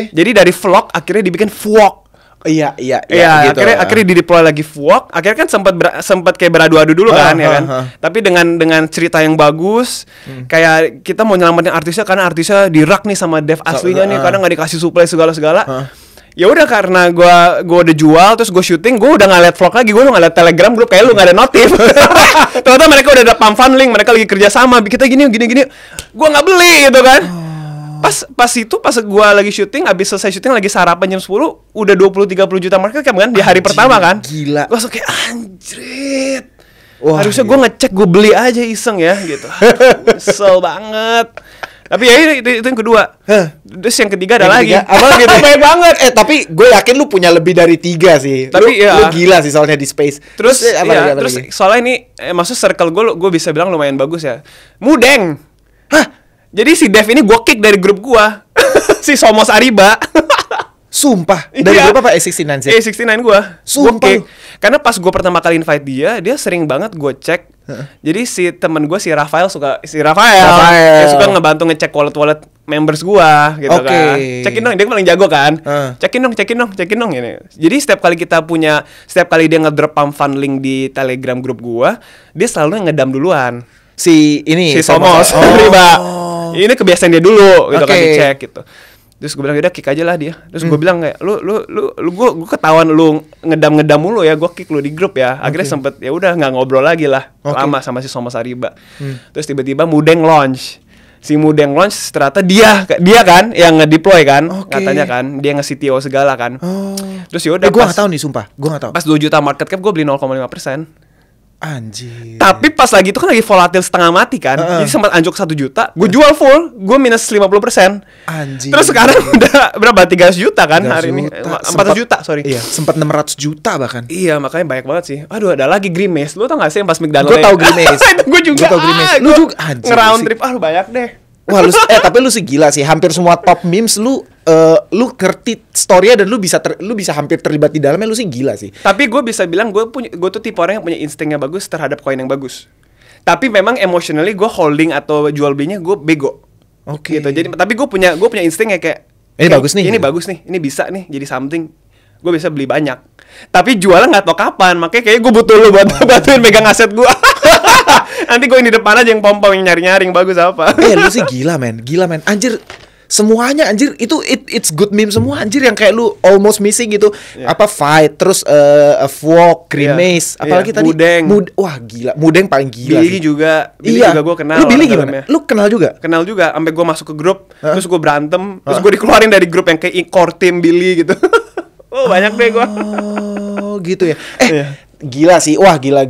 Jadi dari vlog akhirnya dibikin Fuok.
Iya
gitu. akhirnya di deploy lagi Fuok. Akhirnya kan sempat kayak beradu-adu dulu kan ya kan. Tapi dengan cerita yang bagus, kayak kita mau nyelamatin artisnya karena artisnya di-rak nih sama dev aslinya nih, karena nggak dikasih supply segala-segala. ya udah karena gua udah jual terus gue syuting, gue udah nggak liat vlog lagi, gue udah nggak liat Telegram grup, kayak lu nggak ada notif. Ternyata mereka udah ada pump funding, mereka lagi kerja sama, kita gini, gue nggak beli gitu kan. Pas gue lagi syuting, abis selesai syuting lagi sarapan jam 10, udah 20-30 juta market cap kan di hari pertama kan.
Gila.
Gue langsung kayak anjrit.
Wah,
harusnya gue ngecek, gue beli aja iseng ya gitu. Kesel banget. Tapi ya itu yang kedua. Terus yang ketiga ada lagi.
Apa gitu? Banyak banget. Tapi gue yakin lu punya lebih dari 3 sih.
Tapi
lu gila sih soalnya di space.
Terus
apa
terus
lagi?
soalnya ini maksud circle gue bisa bilang lumayan bagus ya. Mudeng. Jadi si Dev ini gue kick dari grup gue. Si Somos Ariba.
Sumpah. Dari grup apa? A69 sih?
A69 gue.
Sumpah.
Kick. Karena pas gue pertama kali invite dia sering banget gue cek. Jadi si temen gue si Rafael ya, suka ngebantu ngecek wallet members gue gitu kan. Cekin dong, dia paling jago kan. Cekin dong ini. Jadi setiap kali dia ngedrop pump fund link di Telegram grup gue, dia selalu ngedam duluan.
Si
Somos Riba. Ini kebiasaan dia dulu gitu kan, dicek gitu. Terus gue bilang udah kick aja lah dia. Terus gue bilang kayak gue ketahuan lu ngedam mulu ya, gue kick lu di grup ya. Akhirnya sempet ya udah nggak ngobrol lagi lah lama sama si Somos Ariba. Terus tiba-tiba Mudeng launch. Si Mudeng launch ternyata dia kan yang ngedeploy kan, katanya kan dia nge-CTO segala kan. Terus ya udah
gue nggak tahu nih sumpah, gue nggak tahu.
Pas 2 juta market cap gue beli 0,5%.
Anjir.
Tapi pas lagi itu kan lagi volatil setengah mati kan. Jadi sempat anjlok 1 juta, gue jual full, gue minus 50%.
Anjir.
Terus sekarang udah berapa? 300 juta kan hari ini. 400 juta, sorry.
Iya, sempat 600 juta bahkan.
Iya, makanya banyak banget sih. Aduh, ada lagi Grimace. Lu tau gak sih yang pas McDonald?
Gue tau Grimace.
Gue juga.
Gue tau Grimace. Lu juga anjir.
Ngeround trip, lu banyak deh.
Wah, tapi lu sih gila sih. Hampir semua top memes lu ngerti story-nya dan lu bisa hampir terlibat di dalamnya, lu sih gila sih.
Tapi gue bisa bilang gue tuh tipe orang yang punya instingnya bagus terhadap koin yang bagus. Tapi memang emotionally gue holding atau jual belinya gue bego.
Oke.
Gitu. Jadi tapi gue punya insting kayak
ini bagus nih.
Ini bagus nih. Ini bisa nih jadi something. Gue bisa beli banyak. Tapi jualnya nggak tau kapan. Makanya kayak gue butuh lu buat bantuin megang aset gue. Nanti gue di depan aja yang pom-pom yang nyari-nyari yang bagus apa.
Lu sih gila men. Anjir, semuanya anjir itu it's good meme semua anjir, yang kayak lu almost missing gitu. Apa Fight, terus Walk, Grimace, apalagi tadi wah gila, Mudeng paling gila
Billy
sih.
juga gue kenal.
Lu Billy gimana? Lu kenal juga?
Kenal juga, sampai gue masuk ke grup, terus gue berantem, terus gue dikeluarin dari grup yang kayak core team Billy gitu. Banyak deh gue.
Oh gitu ya. Gila sih, wah gila.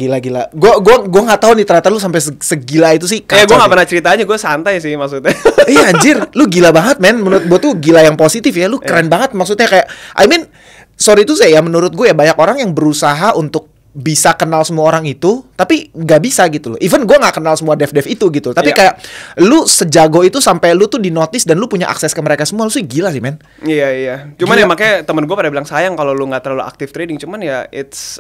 Gue nggak tahu nih ternyata lu sampai segila itu sih.
Gue nggak pernah cerita aja, gue santai sih maksudnya.
Iya anjir, lu gila banget men. Menurut gue tuh gila yang positif ya. Lu keren banget, maksudnya kayak, I mean, sorry itu saya ya, menurut gue ya banyak orang yang berusaha untuk bisa kenal semua orang itu, tapi nggak bisa gitu loh. Even gue nggak kenal semua dev itu gitu, tapi kayak lu sejago itu sampai lu tuh di notice dan lu punya akses ke mereka semua, lu sih gila sih men.
Iya. Cuman ya makanya temen gue pada bilang sayang kalau lu nggak terlalu aktif trading. Cuman ya it's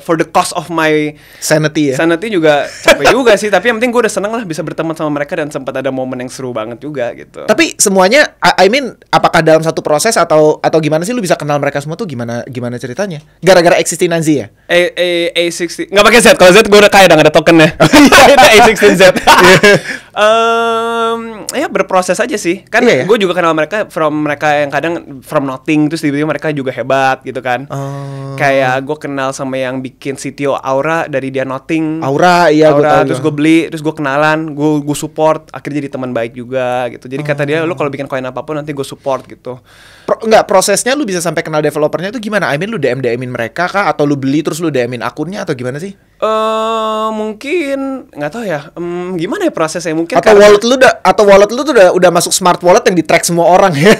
for the cost of my
sanity ya.
Sanity juga capek juga sih. Tapi yang penting gue udah seneng lah bisa berteman sama mereka dan sempat ada momen yang seru banget juga gitu.
Tapi semuanya, I mean, apakah dalam satu proses atau gimana sih lu bisa kenal mereka semua tuh, gimana ceritanya? Gara-gara existing Nanzi ya?
A60 nggak pakai Z, kalau Z gue udah kaya, udah nggak ada tokennya. Itu A16Z. Ya berproses aja sih kan. Gue juga kenal mereka yang kadang from nothing terus tiba-tiba mereka juga hebat gitu kan. Kayak gue kenal sama yang bikin CTO Aura dari dia nothing.
Aura
terus gue beli, terus gue kenalan, gue support, akhirnya jadi teman baik juga gitu. Jadi kata dia, lu kalau bikin koin apapun nanti gue support gitu.
Prosesnya lu bisa sampai kenal developernya itu gimana? I mean, lu DM-in mereka kah, atau lu beli terus lu DM-in akunnya, atau gimana sih?
Mungkin nggak tahu ya. Gimana ya prosesnya? Mungkin
atau wallet lu tuh udah masuk smart wallet yang di-track semua orang ya.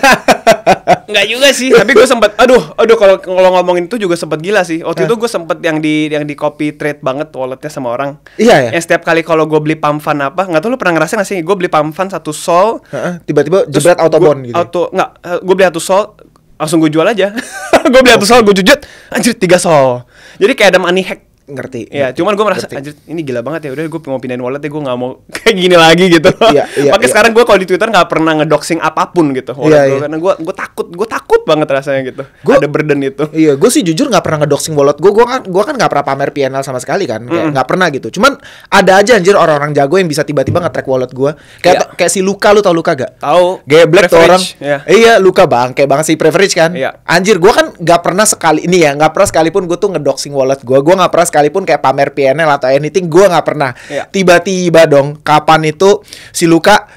Nggak juga sih, tapi gue sempet aduh kalau ngomongin itu juga sempet gila sih. Waktu itu gue sempet yang di copy trade banget walletnya sama orang.
Iya ya.
Yang setiap kali kalau gue beli pump fund apa, nggak tahu lu pernah ngerasain nggak sih? Gue beli pump fund 1 sol,
tiba-tiba jebret auto bond gitu.
Gue beli 1 sol, langsung gue jual aja. Gue beli 1 sol, gue jujut, anjir 3 sol. Jadi kayak ada money hack.
Ngerti.
Ya,
ngerti,
cuman gue merasa
ngerti.
anjir ini gila banget ya. Udah gue mau pindahin wallet ya, gue nggak mau kayak gini lagi gitu.
Iya,
Makanya sekarang gue kalau di Twitter nggak pernah ngedoxing apapun gitu. Wallet
Iya,
gue,
iya.
karena gue takut banget rasanya gitu. Ada burden itu.
Iya, gue sih jujur nggak pernah ngedoxing wallet gue. Gue kan nggak pernah pamer PNL sama sekali kan, kayak nggak pernah gitu. Cuman ada aja anjir orang-orang jago yang bisa tiba-tiba nge-track wallet gue. Kayak si Luka, lu tau Luka gak?
Tahu.
Geblek tuh orang.
Iya.
Iya, Luka bang, kayak banget si Privilege kan.
Iya.
Anjir, gue kan nggak pernah sekali ini ya, nggak pernah sekalipun gue tuh ngedoxing wallet gue. Gue nggak pernah sekalipun kayak pamer PNL atau anything. Gue nggak pernah.
Iya.
Tiba-tiba dong, kapan itu si Luka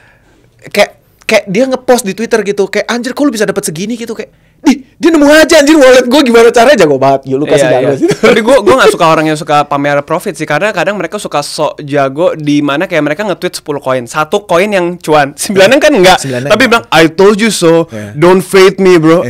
kayak dia ngepost di Twitter gitu, kayak anjir kok lu bisa dapat segini gitu, kayak dia nemu aja anjir wallet gue gimana caranya, jago banget. Yuk lu kasih jago sih.
Tapi gue gak suka orang yang suka pamer profit sih, karena kadang mereka suka sok jago di mana kayak mereka nge-tweet 10 koin, 1 koin yang cuan, 9-nya kan enggak. Tapi bilang I told you so, don't fade me bro.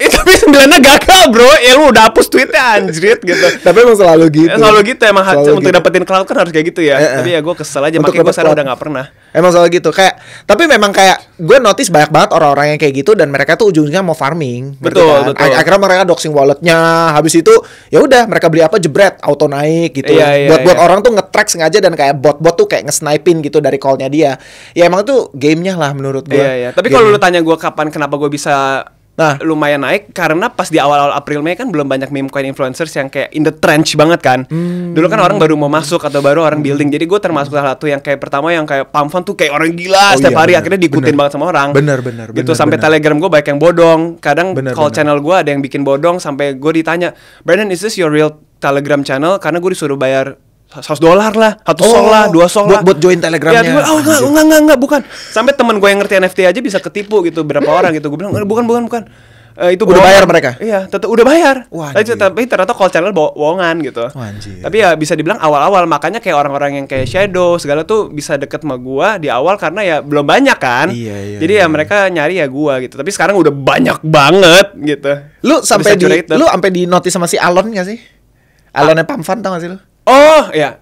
Tapi 9-nya gagal bro, ya lu udah hapus tweetnya anjrit gitu.
Tapi emang selalu gitu.
Selalu gitu emang, untuk
gitu.
dapetin cloud kan harus kayak gitu ya. Tapi ya gue kesel aja, makanya gue sekarang udah gak pernah.
Emang selalu gitu, kayak tapi memang kayak gue notice banyak banget orang-orang yang kayak gitu dan mereka tuh ujungnya mau farming.
Betul, betul.
Akhirnya mereka doxing walletnya, habis itu ya udah mereka beli apa jebret auto naik gitu. Buat orang tuh nge-track sengaja dan kayak bot-bot tuh kayak nge-sniping gitu dari call-nya dia. Ya emang tuh gamenya lah menurut gue.
Iya. Tapi kalau lu tanya gue kapan kenapa gue bisa lumayan naik, karena pas di awal-awal April Mei kan belum banyak meme coin influencers yang kayak in the trench banget kan. Dulu kan orang baru mau masuk atau baru orang building. Jadi gue termasuk salah satu yang kayak pertama yang kayak pump fund tuh kayak orang gila setiap hari, akhirnya diikutin banget sama orang.
Bener.
Gitu sampai Telegram gue banyak yang bodong. Kadang call channel gue ada yang bikin bodong sampai gue ditanya, "Brandon, is this your real Telegram channel?" Karena gue disuruh bayar $100 lah, 1 sol lah, 2 sol lah
buat join Telegramnya.
Ya, enggak, bukan. Sampai temen gue yang ngerti NFT aja bisa ketipu gitu, berapa orang gitu. Gue bilang, bukan. Itu
udah bayar mereka?
Iya, tetap udah bayar.
Wah,
tapi ternyata call channel bohongan gitu. Tapi ya bisa dibilang awal-awal, makanya kayak orang-orang yang kayak Shadow segala tuh bisa deket sama gua di awal karena ya belum banyak kan.
Iya,
jadi ya mereka nyari ya gua gitu. Tapi sekarang udah banyak banget gitu.
Lu sampai di notice sama si Alon gak sih? Alonnya Pamfan tau gak sih lu?
Oh ya,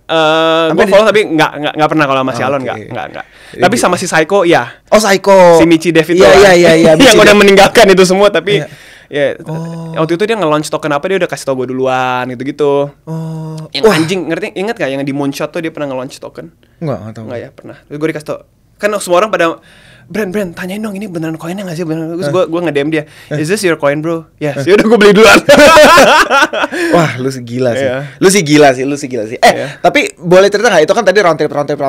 gue follow tapi nggak pernah kalau sama si Alon nggak. Tapi sama si Psycho ya.
Oh Psycho.
Si Michi Dev itu.
Iya.
Yang udah meninggalkan itu semua tapi ya waktu itu dia nge-launch token apa, dia udah kasih tau gue duluan gitu. Yang anjing, ingat gak yang di Moonshot tuh dia pernah nge-launch token?
Nggak tahu.
Nggak ya pernah. Gue dikasih tau. Kan semua orang pada Brand, tanyain dong ini beneran koinnya nggak sih? Terus gue nge-DM dia, is this your coin bro? Yes. Yaudah gue beli duluan.
Wah, lu sih gila sih. Lu sih gila sih. Tapi boleh cerita nggak? Itu kan tadi round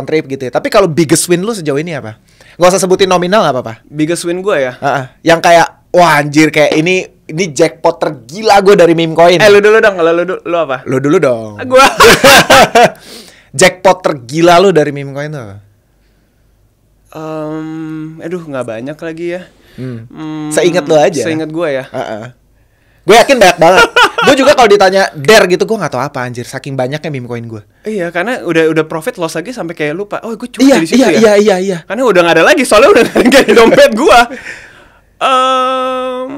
trip gitu ya. Tapi kalau biggest win lu sejauh ini apa? Gak usah sebutin nominal nggak apa-apa.
Biggest win gue ya?
Yang kayak, wah anjir kayak ini jackpot tergila gue dari meme coin.
Lu dulu dong, lu apa?
Lu dulu dong.
Gua.
Jackpot tergila lu dari meme coin tuh apa?
Aduh nggak banyak lagi ya.
Seingat lo aja.
Seingat gue ya.
Gue yakin banyak banget. Gue juga kalau ditanya dare gitu gue nggak tahu apa anjir. Saking banyaknya meme coin gue.
Iya karena udah profit loss lagi sampai kayak lupa. Oh gue cuma di situ
ya. Iya.
Karena udah nggak ada lagi. Soalnya udah nggak di dompet gue.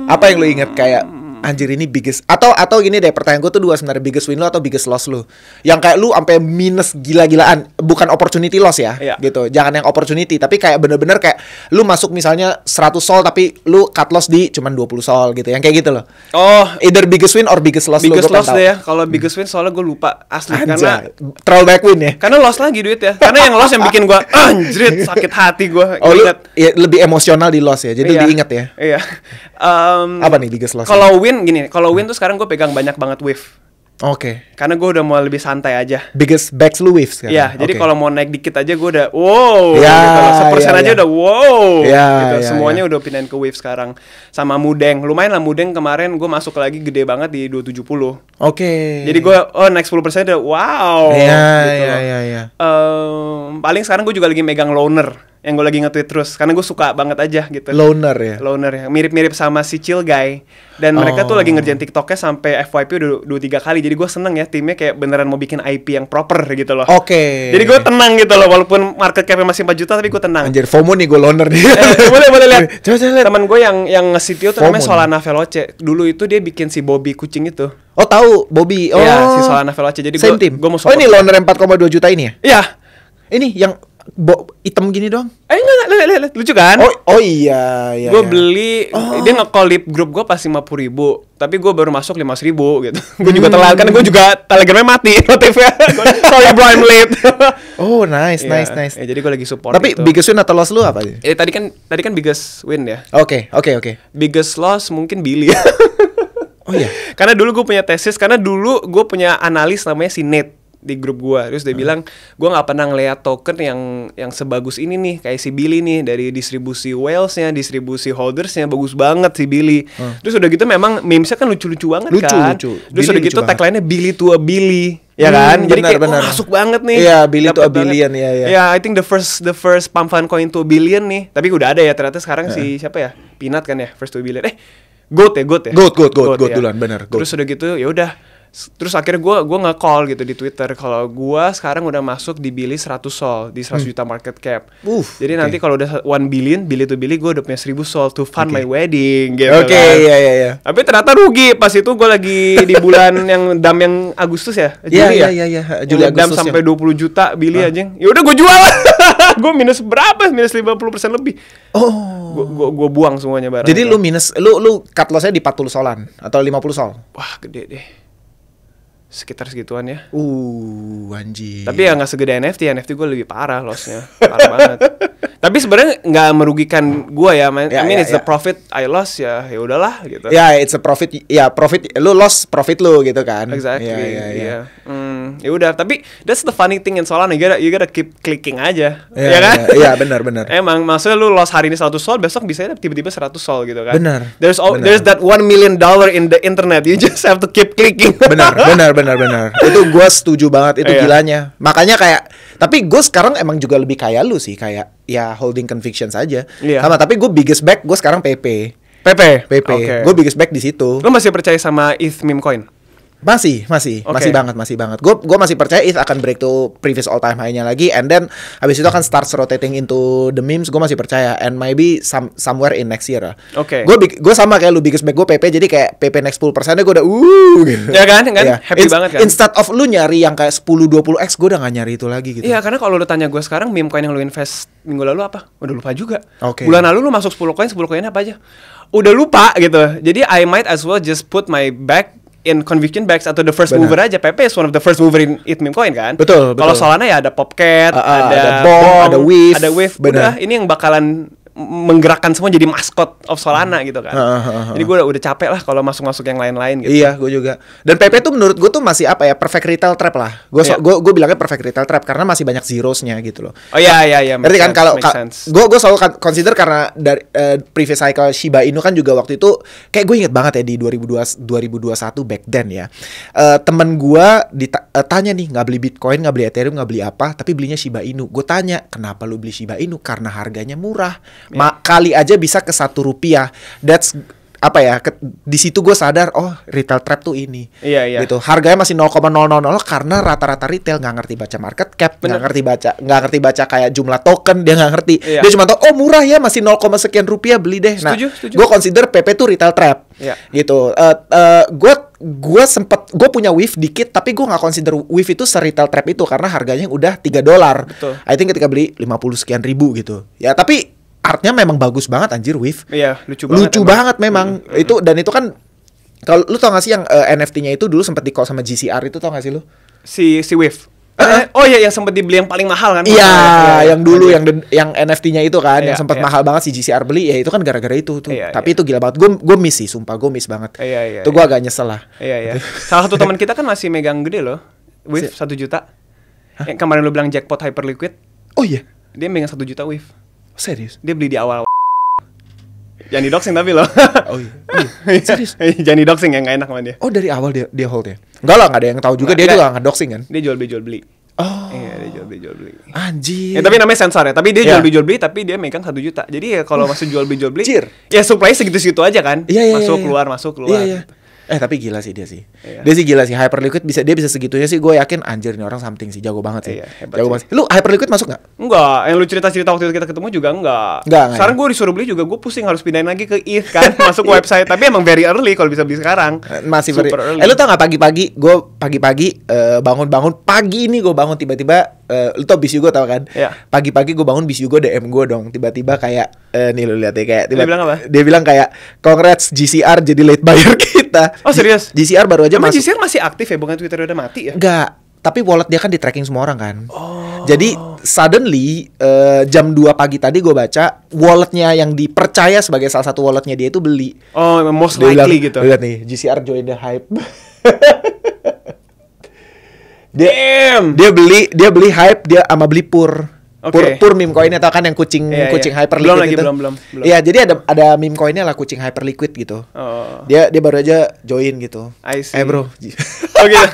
Apa yang lo inget kayak anjir ini biggest atau gini deh, pertanyaan gue tuh dua sebenarnya, biggest win lo atau biggest loss lo yang kayak lu sampai minus gila-gilaan, bukan opportunity loss ya gitu, jangan yang opportunity tapi kayak bener-bener kayak lu masuk misalnya 100 sol tapi lu cut loss di cuman 20 sol gitu, yang kayak gitu loh. Either biggest win or biggest loss.
Biggest loss deh ya kalau biggest win, soalnya gue lupa asli. Karena
terlalu banyak win ya,
karena loss lagi duit ya, karena yang loss yang bikin gue anjrit sakit hati gue.
Lebih emosional di loss ya, jadi lebih inget ya.
Iya.
Apa nih biggest loss?
Kalau win tuh sekarang gue pegang banyak banget wave.
Oke.
Karena gue udah mau lebih santai aja.
Biggest backs lu wave sekarang.
Iya, jadi kalau mau naik dikit aja gue udah wow.
Gitu.
1% aja udah wow.
Gitu.
Semuanya udah pindahin ke wave sekarang. Sama Mudeng, lumayan lah Mudeng kemarin gue masuk lagi gede banget di 270.
Oke.
Jadi gue naik 10% udah wow.
Iya.
Paling sekarang gue juga lagi megang loaner yang gue lagi nge-tweet terus karena gue suka banget aja gitu.
Loaner ya,
mirip-mirip sama si Chill Guy, dan mereka tuh lagi ngerjain TikToknya sampai FYP udah 2-3 kali, jadi gue seneng ya timnya kayak beneran mau bikin IP yang proper gitu loh. Jadi gue tenang gitu loh, walaupun market capnya masih 4 juta tapi gue tenang.
Anjir, FOMO nih gue loaner nih.
Boleh lihat.
Coba lihat.
Teman gue yang nge-CTO tuh namanya Solana Veloce. Dulu itu dia bikin si Bobby kucing itu.
Oh tahu Bobby.
Iya, si Solana Veloce. Jadi gue mau support.
Oh ini loaner 4,2 juta ini ya?
Iya.
Ini yang hitam gini doang?
Enggak. lihat, lucu kan?
Oh iya.
Gue beli, dia nge-call lip grup gue pas 50.000, tapi gue baru masuk 5.000 gitu. Gue juga telat, kan gue juga telegramnya mati notifnya. Sorry bro, I'm late.
Oh nice.
Ya, jadi gue lagi support.
Tapi
itu.
biggest win atau loss lu apa sih?
Tadi kan biggest win ya.
Oke.
Biggest loss mungkin Billy.
Oh iya.
Karena dulu gue punya tesis, karena dulu gue punya analis namanya si Nate di grup gue, terus dia bilang gue nggak pernah ngeliat token yang sebagus ini nih, kayak si Billy nih, dari distribusi whales-nya, distribusi holdersnya bagus banget si Billy. Terus udah gitu memang memesnya kan lucu-lucu banget kan. Terus
Billy
udah gitu tagline-nya Billy to a Billy, ya kan? Jadi kayak masuk banget nih.
Iya, Billy to a billion ya.
Ya, I think the first pump fund coin to a billion nih. Tapi udah ada ya ternyata sekarang si siapa ya? Peanut kan ya, first to a billion. Goat ya.
Goat duluan, bener.
Terus udah gitu ya udah. Terus akhirnya gue nge-call gitu di Twitter kalau gue sekarang udah masuk di Billy 100 sol di 100 juta market cap. Jadi nanti kalau udah 1 billion Billy to Billy, gue udah punya 1.000 sol to fund my wedding gitu.
Iya.
Tapi ternyata rugi pas itu gue lagi di bulan yang dam yang Agustus ya.
Iya.
Juli Agustus. Dam sampai 20 juta Billy anjing. Ya udah gue jual. Gue minus berapa? Minus 50% lebih. Gue buang semuanya barang.
Jadi lu minus, lu cut loss-nya di 40 solan atau 50 sol?
Wah, gede deh. Sekitar segituan ya.
Anjir.
Tapi ya nggak segede NFT gue lebih parah lossnya, parah banget. Tapi sebenarnya nggak merugikan gue ya, I mean it's the profit I lost ya udahlah gitu.
Ya it's a profit, profit lu lost profit lu gitu kan.
Exactly. Iya. Ya udah, tapi that's the funny thing in Solana, you gotta keep clicking aja, ya kan?
Iya benar.
Emang maksudnya lu loss hari ini 100 sol, besok bisa tiba-tiba 100 sol gitu kan?
Benar.
There's that $1 million in the internet, you just have to keep clicking.
Benar. Itu gue setuju banget, itu gilanya. Makanya kayak, tapi gue sekarang emang juga lebih kayak lu sih, kayak ya holding conviction saja. Sama, tapi gue biggest back gue sekarang PP.
Okay.
Gue biggest back di situ.
Lu masih percaya sama ETH meme coin?
Masih banget. Gue masih percaya ETH akan break to previous all time high-nya lagi, and then habis itu akan start rotating into the memes. Gue masih percaya, and maybe somewhere in next year lah.
Oke.
Gue sama kayak lu, biggest back gue PP, jadi kayak PP next 10%-nya gue udah gitu.
Ya kan? Happy banget kan.
Instead of lu nyari yang kayak 10-20x, gue udah gak nyari itu lagi gitu.
Iya, karena kalau lu tanya gue sekarang meme coin yang lu invest minggu lalu apa? Udah lupa juga.
Okay.
Bulan lalu lu masuk 10 coin apa aja? Udah lupa gitu. Jadi I might as well just put my back in conviction bags atau the first mover aja. PP is one of the first mover in ETH meme coin kan.
Betul.
Kalau Solana ya ada Popcat,
ada Bong, ada Wave.
Udah, ini yang bakalan menggerakkan semua jadi maskot of Solana gitu kan. Jadi gue udah capek lah kalau masuk yang lain-lain gitu.
Iya, gue juga. Dan PP tuh menurut gue tuh masih apa ya, perfect retail trap lah. Gue bilangnya perfect retail trap karena masih banyak zeros-nya gitu loh.
Oh iya.
Berarti kan kalau gue selalu consider karena dari previous cycle Shiba Inu kan juga waktu itu kayak gue inget banget ya di 2021 back then ya. Temen gue tanya nih, nggak beli Bitcoin, nggak beli Ethereum, nggak beli apa, tapi belinya Shiba Inu. Gue tanya, kenapa lu beli Shiba Inu? Karena harganya murah. Kali aja bisa ke Rp1. That's apa ya, di situ gue sadar, oh retail trap tuh ini.
Iya.
Gitu. Harganya masih 0,000 karena rata-rata retail nggak ngerti baca market cap, nggak ngerti baca kayak jumlah token, dia nggak ngerti. Dia cuma tahu, oh murah ya, masih 0, sekian rupiah, beli deh. Nah, gue consider PP tuh retail trap. Gitu. Gue punya Wave dikit, tapi gue nggak consider Wave itu se-retail trap itu karena harganya udah $3.
Betul.
I think ketika beli 50 sekian ribu gitu. Ya tapi artnya memang bagus banget anjir Wave.
Iya, lucu
banget memang. Itu kan kalau lu tau gak sih yang NFT-nya itu dulu sempat di-call sama GCR itu, tau gak sih lu?
Si Wave. Oh iya, yang sempat dibeli yang paling mahal kan?
Iya, yang dulu yang NFT-nya itu kan, yang sempat mahal banget si GCR beli, ya itu kan gara-gara itu tuh. Tapi itu gila banget. Gue miss sih, sumpah gue miss banget. Itu gue agak nyesel lah.
Iya. Salah satu teman kita kan masih megang gede loh. Wave 1 juta. Yang kemarin lu bilang jackpot Hyperliquid.
Oh iya.
Dia megang 1 juta Wave.
Serius?
Dia beli di awal. Jangan di-doxing tapi loh.
Oh iya. Serius?
Jangan di-doxing, yang gak enak sama dia.
Oh dari awal dia hold ya? Enggak lah, gak ada yang tahu juga. Dia juga gak nge-doxing kan?
Dia jual beli.
Oh.
Iya, dia jual beli.
Anjir.
Ya, tapi namanya sensor ya. Tapi dia jual beli, tapi dia megang 1 juta. Jadi ya kalau masuk jual beli. Ya supply segitu-segitu aja kan. Masuk keluar.
Iya. Tapi gila sih dia sih. Dia sih gila sih. Hyperliquid dia bisa segitunya sih. Gue yakin anjir nih orang something sih, jago banget sih. Jago banget. Lu Hyperliquid masuk enggak?
Enggak. Yang lu cerita waktu itu kita ketemu juga enggak. Sekarang gue disuruh beli juga, gue pusing harus pindahin lagi ke ETH kan, masuk website. Tapi emang very early kalau bisa beli sekarang.
Masih super early. Lu tau enggak pagi-pagi gue bangun pagi ini gue bangun tiba-tiba lu tau Bis Hugo tau kan?
Iya.
Pagi-pagi gue bangun Bis Hugo DM gue dong. Tiba-tiba kayak nih lu lihat ya kayak
Dia bilang apa?
Dia bilang kayak congrats GCR jadi late buyer kita.
Oh serius?
GCR baru aja
Emang
masuk.
GCR masih aktif ya? Bukan Twitter udah mati ya?
Enggak, tapi wallet dia kan di tracking semua orang kan.
Oh.
Jadi suddenly jam 2 pagi tadi gue baca walletnya yang dipercaya sebagai salah satu walletnya dia itu beli.
Oh, most
Dia
likely
bilang,
gitu.
Lihat nih, GCR join the hype.
Damn.
Dia beli hype, dia sama beli pur.
Oke.
Pur meme coinnya tau kan yang kucing
Iya,
kucing
iya.
hyper
Belum
liquid
lagi,
itu.
belum.
Iya, jadi ada meme coinnya lah kucing hyper liquid gitu.
Oh.
Dia baru aja join gitu.
I see.
Bro.
Oh gitu.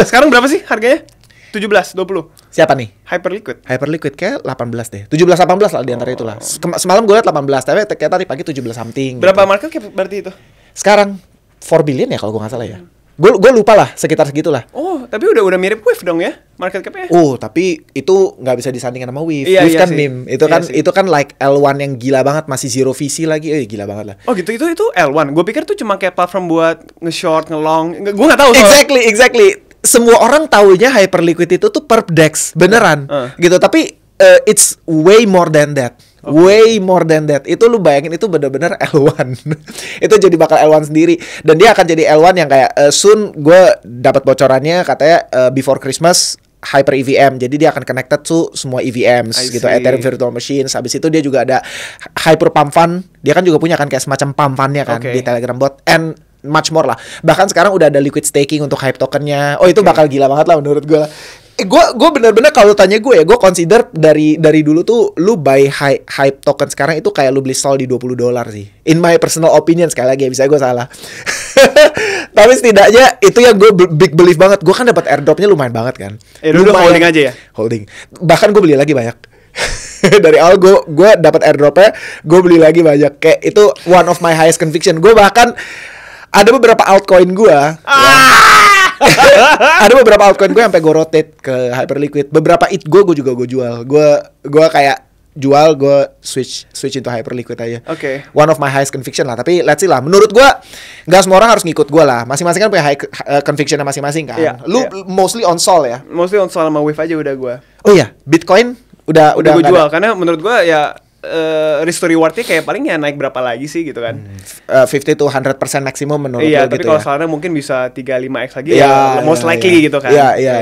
Sekarang berapa sih harganya? 17, 20.
Siapa nih?
Hyperliquid.
Hyper liquid kayak 18 deh. 17 18 lah di antara itulah. Semalam gue liat 18, tapi kayak tadi pagi 17 something.
Berapa
gitu.
market cap berarti itu?
Sekarang 4 billion ya kalau gue nggak salah ya. Gue lupa lah, sekitar segitulah.
Oh, tapi udah mirip Wave dong ya market cap-nya.
Oh, tapi itu nggak bisa disandingkan sama Wave.
Iya,
Wave
iya
kan
sih.
meme. Itu
Iya
kan
sih.
itu kan like L1 yang gila banget, masih zero VC lagi. Gila banget lah.
Oh gitu, itu L1. Gue pikir tuh cuma kayak platform buat nge-short, nge-long. Gue nggak tahu soalnya.
Exactly. Semua orang taunya Hyperliquid itu tuh perp dex, beneran. Gitu, tapi it's way more than that. Way more than that. Itu lu bayangin itu bener-bener L1. Itu jadi bakal L1 sendiri. Dan dia akan jadi L1 yang kayak soon gue dapat bocorannya katanya before Christmas Hyper EVM. Jadi dia akan connected to semua EVMs
I
gitu,
see.
Ethereum Virtual Machines. Habis itu dia juga ada Hyper Pump Fund. Dia kan juga punya kan kayak semacam pump fund-nya kan
Okay.
di Telegram bot and much more lah. Bahkan sekarang udah ada liquid staking untuk hype tokennya. Oh itu bakal gila banget lah menurut gue. Gue bener-bener kalau tanya gue ya, gue consider dari dulu tuh lu buy hype token sekarang itu kayak lu beli Sol di $20 sih. In my personal opinion, sekali lagi ya, bisa gue salah. Tapi setidaknya itu yang gue big believe banget. Gue kan dapat airdropnya lumayan banget kan.
Dulu
Lumayan.
holding aja ya?
Holding. Bahkan gue beli lagi banyak. Dari awal gue dapat airdropnya, gue beli lagi banyak. Kayak itu one of my highest conviction. Gue bahkan ada beberapa altcoin gue. Ada beberapa altcoin gue sampai gue rotate ke Hyperliquid. Beberapa it gue juga gue jual. Gue kayak jual, gue switch into Hyperliquid aja.
Oke.
One of my highest conviction lah. Tapi let's see lah. Menurut gue nggak semua orang harus ngikut gue lah. Masing-masing kan punya high conviction masing-masing kan.
Iya,
Lu
iya.
mostly on Sol ya.
Mostly on Sol sama Wave aja udah gue.
Oh iya, Bitcoin udah
gue
nggak
jual
ada.
karena menurut gue ya risk to rewardnya kayak paling ya naik berapa lagi sih gitu kan.
50 to 100% maksimum menurut
Iya,
lo
tapi
gitu
kalau
ya.
salahnya mungkin bisa 3-5x lagi
Iya,
ya most
iya,
likely
iya.
gitu kan.
Iya.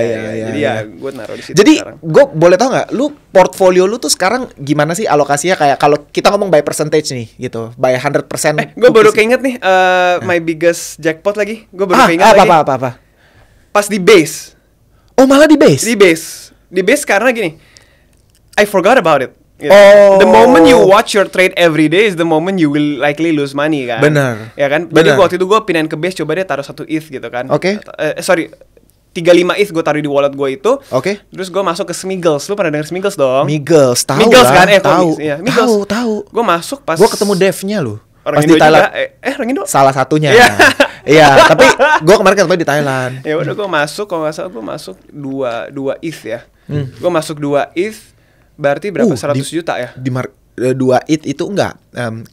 Jadi ya gue naruh di situ
Jadi
sekarang.
gue boleh tau nggak, lu portfolio lu tuh sekarang gimana sih alokasinya, kayak kalau kita ngomong by percentage nih gitu, by 100%.
Gue baru keinget nih my biggest jackpot lagi. Gue baru keinget lagi.
apa.
Pas di base.
Oh malah di base.
Di base karena gini. I forgot about it. Gitu.
Oh.
The moment you watch your trade every day is the moment you will likely lose money kan.
Bener.
Ya kan?
Bener.
Jadi waktu itu gue pindahin ke base, coba deh taruh 1 ETH gitu kan.
Oke.
Sorry. 35 ETH gue taruh di wallet gue itu.
Oke.
Terus gue masuk ke Smiggles. Lu pernah denger Smiggles dong?
Migels, tahu
Miggles
lah,
kan?
tahu.
Iya, Miggles.
Tahu.
Gue masuk pas
Gue ketemu devnya lu.
orang
Pas
Indo
di Thailand.
juga. Orang Indo?
Salah satunya.
Iya.
Iya, tapi gue kemarin ketemu di Thailand.
Ya udah gue masuk, kalau nggak salah gue masuk 2 ETH ya. Gue masuk 2 ETH berarti berapa? 100 juta ya?
Di 2 it itu enggak.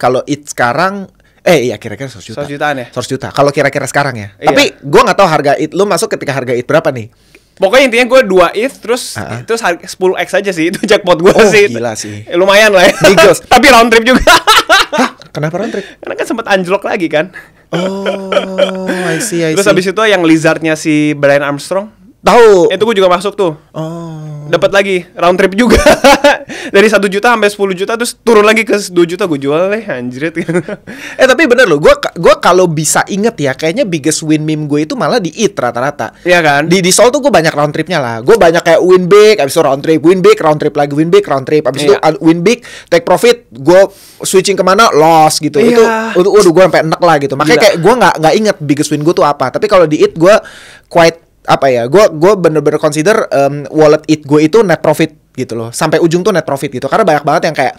Kalau it sekarang iya kira-kira 100 juta.
100 jutaan ya?
100 juta. Kalau kira-kira sekarang ya.
Iya.
Tapi gua nggak tahu harga it. Lu masuk ketika harga it berapa nih?
Pokoknya intinya gue 2 ETH terus harga 10x aja sih itu jackpot gue
Oh,
sih.
gila sih.
Lumayan lah ya.
Migos.
Tapi round trip juga.
Hah? Kenapa round trip?
Karena kan sempat anjlok lagi kan.
Oh, I see.
Terus habis itu yang lizardnya si Brian Armstrong.
Tahu.
Itu gue juga masuk tuh.
Oh.
Dapat lagi round trip juga. Dari 1 juta sampai 10 juta terus turun lagi ke 2 juta gue jual deh anjrit.
Tapi bener loh, gua kalau bisa inget ya, kayaknya biggest win meme gue itu malah di it rata-rata.
Iya kan?
Di Sol tuh gue banyak round tripnya lah. Gue banyak kayak win big, abis itu round trip, win big, round trip lagi, win big, round trip. Abis itu
Iya.
win big, take profit, gue switching kemana, loss gitu.
Iya.
Itu waduh gue sampai enek lah gitu. Makanya
Gila.
kayak gue nggak inget biggest win gue tuh apa. Tapi kalau di it gue quite apa ya? Gue bener-bener consider wallet it gue itu net profit gitu loh, sampai ujung tuh net profit gitu, karena banyak banget yang kayak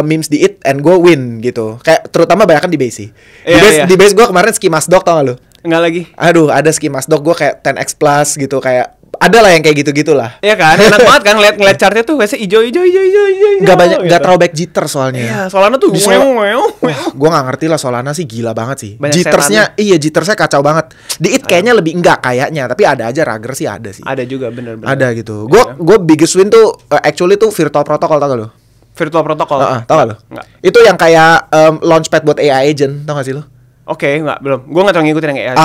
memes di it and go win gitu, kayak terutama banyak kan di base sih.
Iya.
Di base gue kemarin ski masdog, tau gak lu?
Enggak lagi.
Aduh, ada ski masdog gue kayak 10x plus gitu, kayak ada lah yang kayak gitu-gitu lah.
Iya kan, enak banget kan ngeliat chartnya tuh biasanya hijau.
Nggak banyak, nggak
gitu.
terlalu back jitter soalnya.
Iya, Solana tuh
Di Wah, gue nggak ngerti lah Solana sih gila banget sih.
Banyak
Jittersnya, iya jittersnya kacau banget. Di it kayaknya lebih enggak kayaknya, tapi ada aja Rugger sih ada sih.
Ada juga bener-bener.
Ada gitu. Gue biggest win tuh actually tuh Virtual Protocol, tau gak lo?
Virtual Protocol.
Tau gak lo?
Enggak.
Itu yang kayak launchpad buat AI agent, tau gak sih lo?
Oke, enggak, belum. Gue nggak terlalu ngikutin yang AI.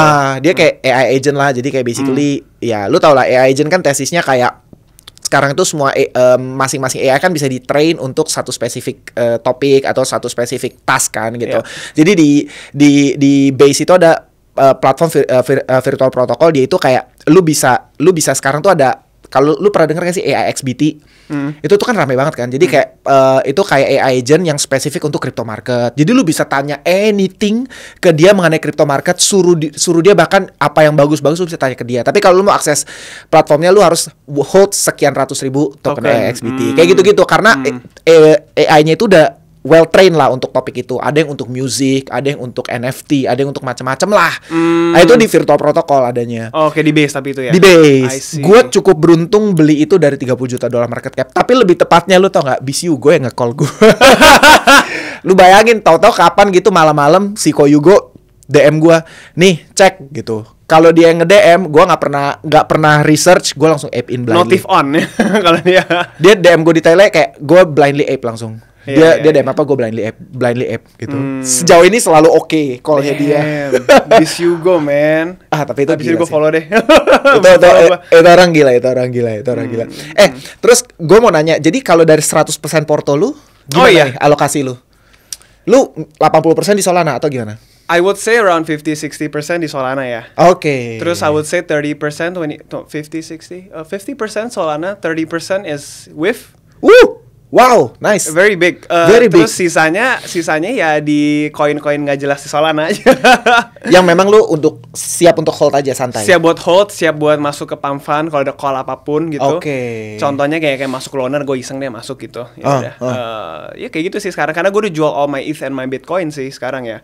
Dia kayak AI agent lah. Jadi kayak basically ya lu tau lah AI agent kan tesisnya kayak sekarang itu semua masing-masing AI kan bisa di-train untuk satu spesifik topik atau satu spesifik task kan gitu.
Yeah.
Jadi di base itu ada platform virtual protocol, dia itu kayak lu bisa sekarang tuh ada, kalau lu pernah denger gak sih AI XBT? Itu tuh kan rame banget kan. Jadi kayak itu kayak AI agent yang spesifik untuk crypto market. Jadi lu bisa tanya anything ke dia mengenai crypto market, suruh dia bahkan apa yang bagus-bagus lu bisa tanya ke dia. Tapi kalau lu mau akses platformnya lu harus hold sekian ratus ribu token AI XBT. Kayak gitu-gitu karena AI-nya itu udah well trained lah untuk topik itu. Ada yang untuk music, ada yang untuk NFT, ada yang untuk macam-macam lah. Nah, itu di virtual protocol adanya.
Oke, di base tapi itu ya.
Di base. Gue cukup beruntung beli itu dari $30 juta market cap. Tapi lebih tepatnya lu tau nggak, BCU gue yang nge-call gue. Lu bayangin, tahu-tahu kapan gitu malam-malam si Koyugo DM gue, nih cek gitu. Kalau dia nge-DM, gue nggak pernah research, gue langsung ape in blindly.
Notif on ya kalau dia.
Dia DM gue di tele kayak gue blindly ape langsung. Dia DM apa gue blindly app gitu. Sejauh ini selalu oke call-nya dia.
This Hugo man.
Tapi itu
gila gue follow deh.
itu orang gila. Terus gue mau nanya, jadi kalau dari 100% porto lu gimana nih alokasi lu? Lu 80% di Solana atau gimana?
I would say around 50-60% di Solana ya.
Oke.
Terus I would say 30% 50-60 50% Solana, 30% is with.
Wow, nice.
Very big.
Very big.
Terus sisanya ya di koin-koin nggak jelas di Solana aja.
Yang memang lu siap untuk hold aja santai.
Siap buat hold, siap buat masuk ke pump fund kalau ada call apapun gitu.
Oke.
Contohnya kayak masuk loaner, gue iseng deh masuk gitu. Ya udah. Ya kayak gitu sih sekarang, karena gue udah jual all my ETH and my Bitcoin sih sekarang ya.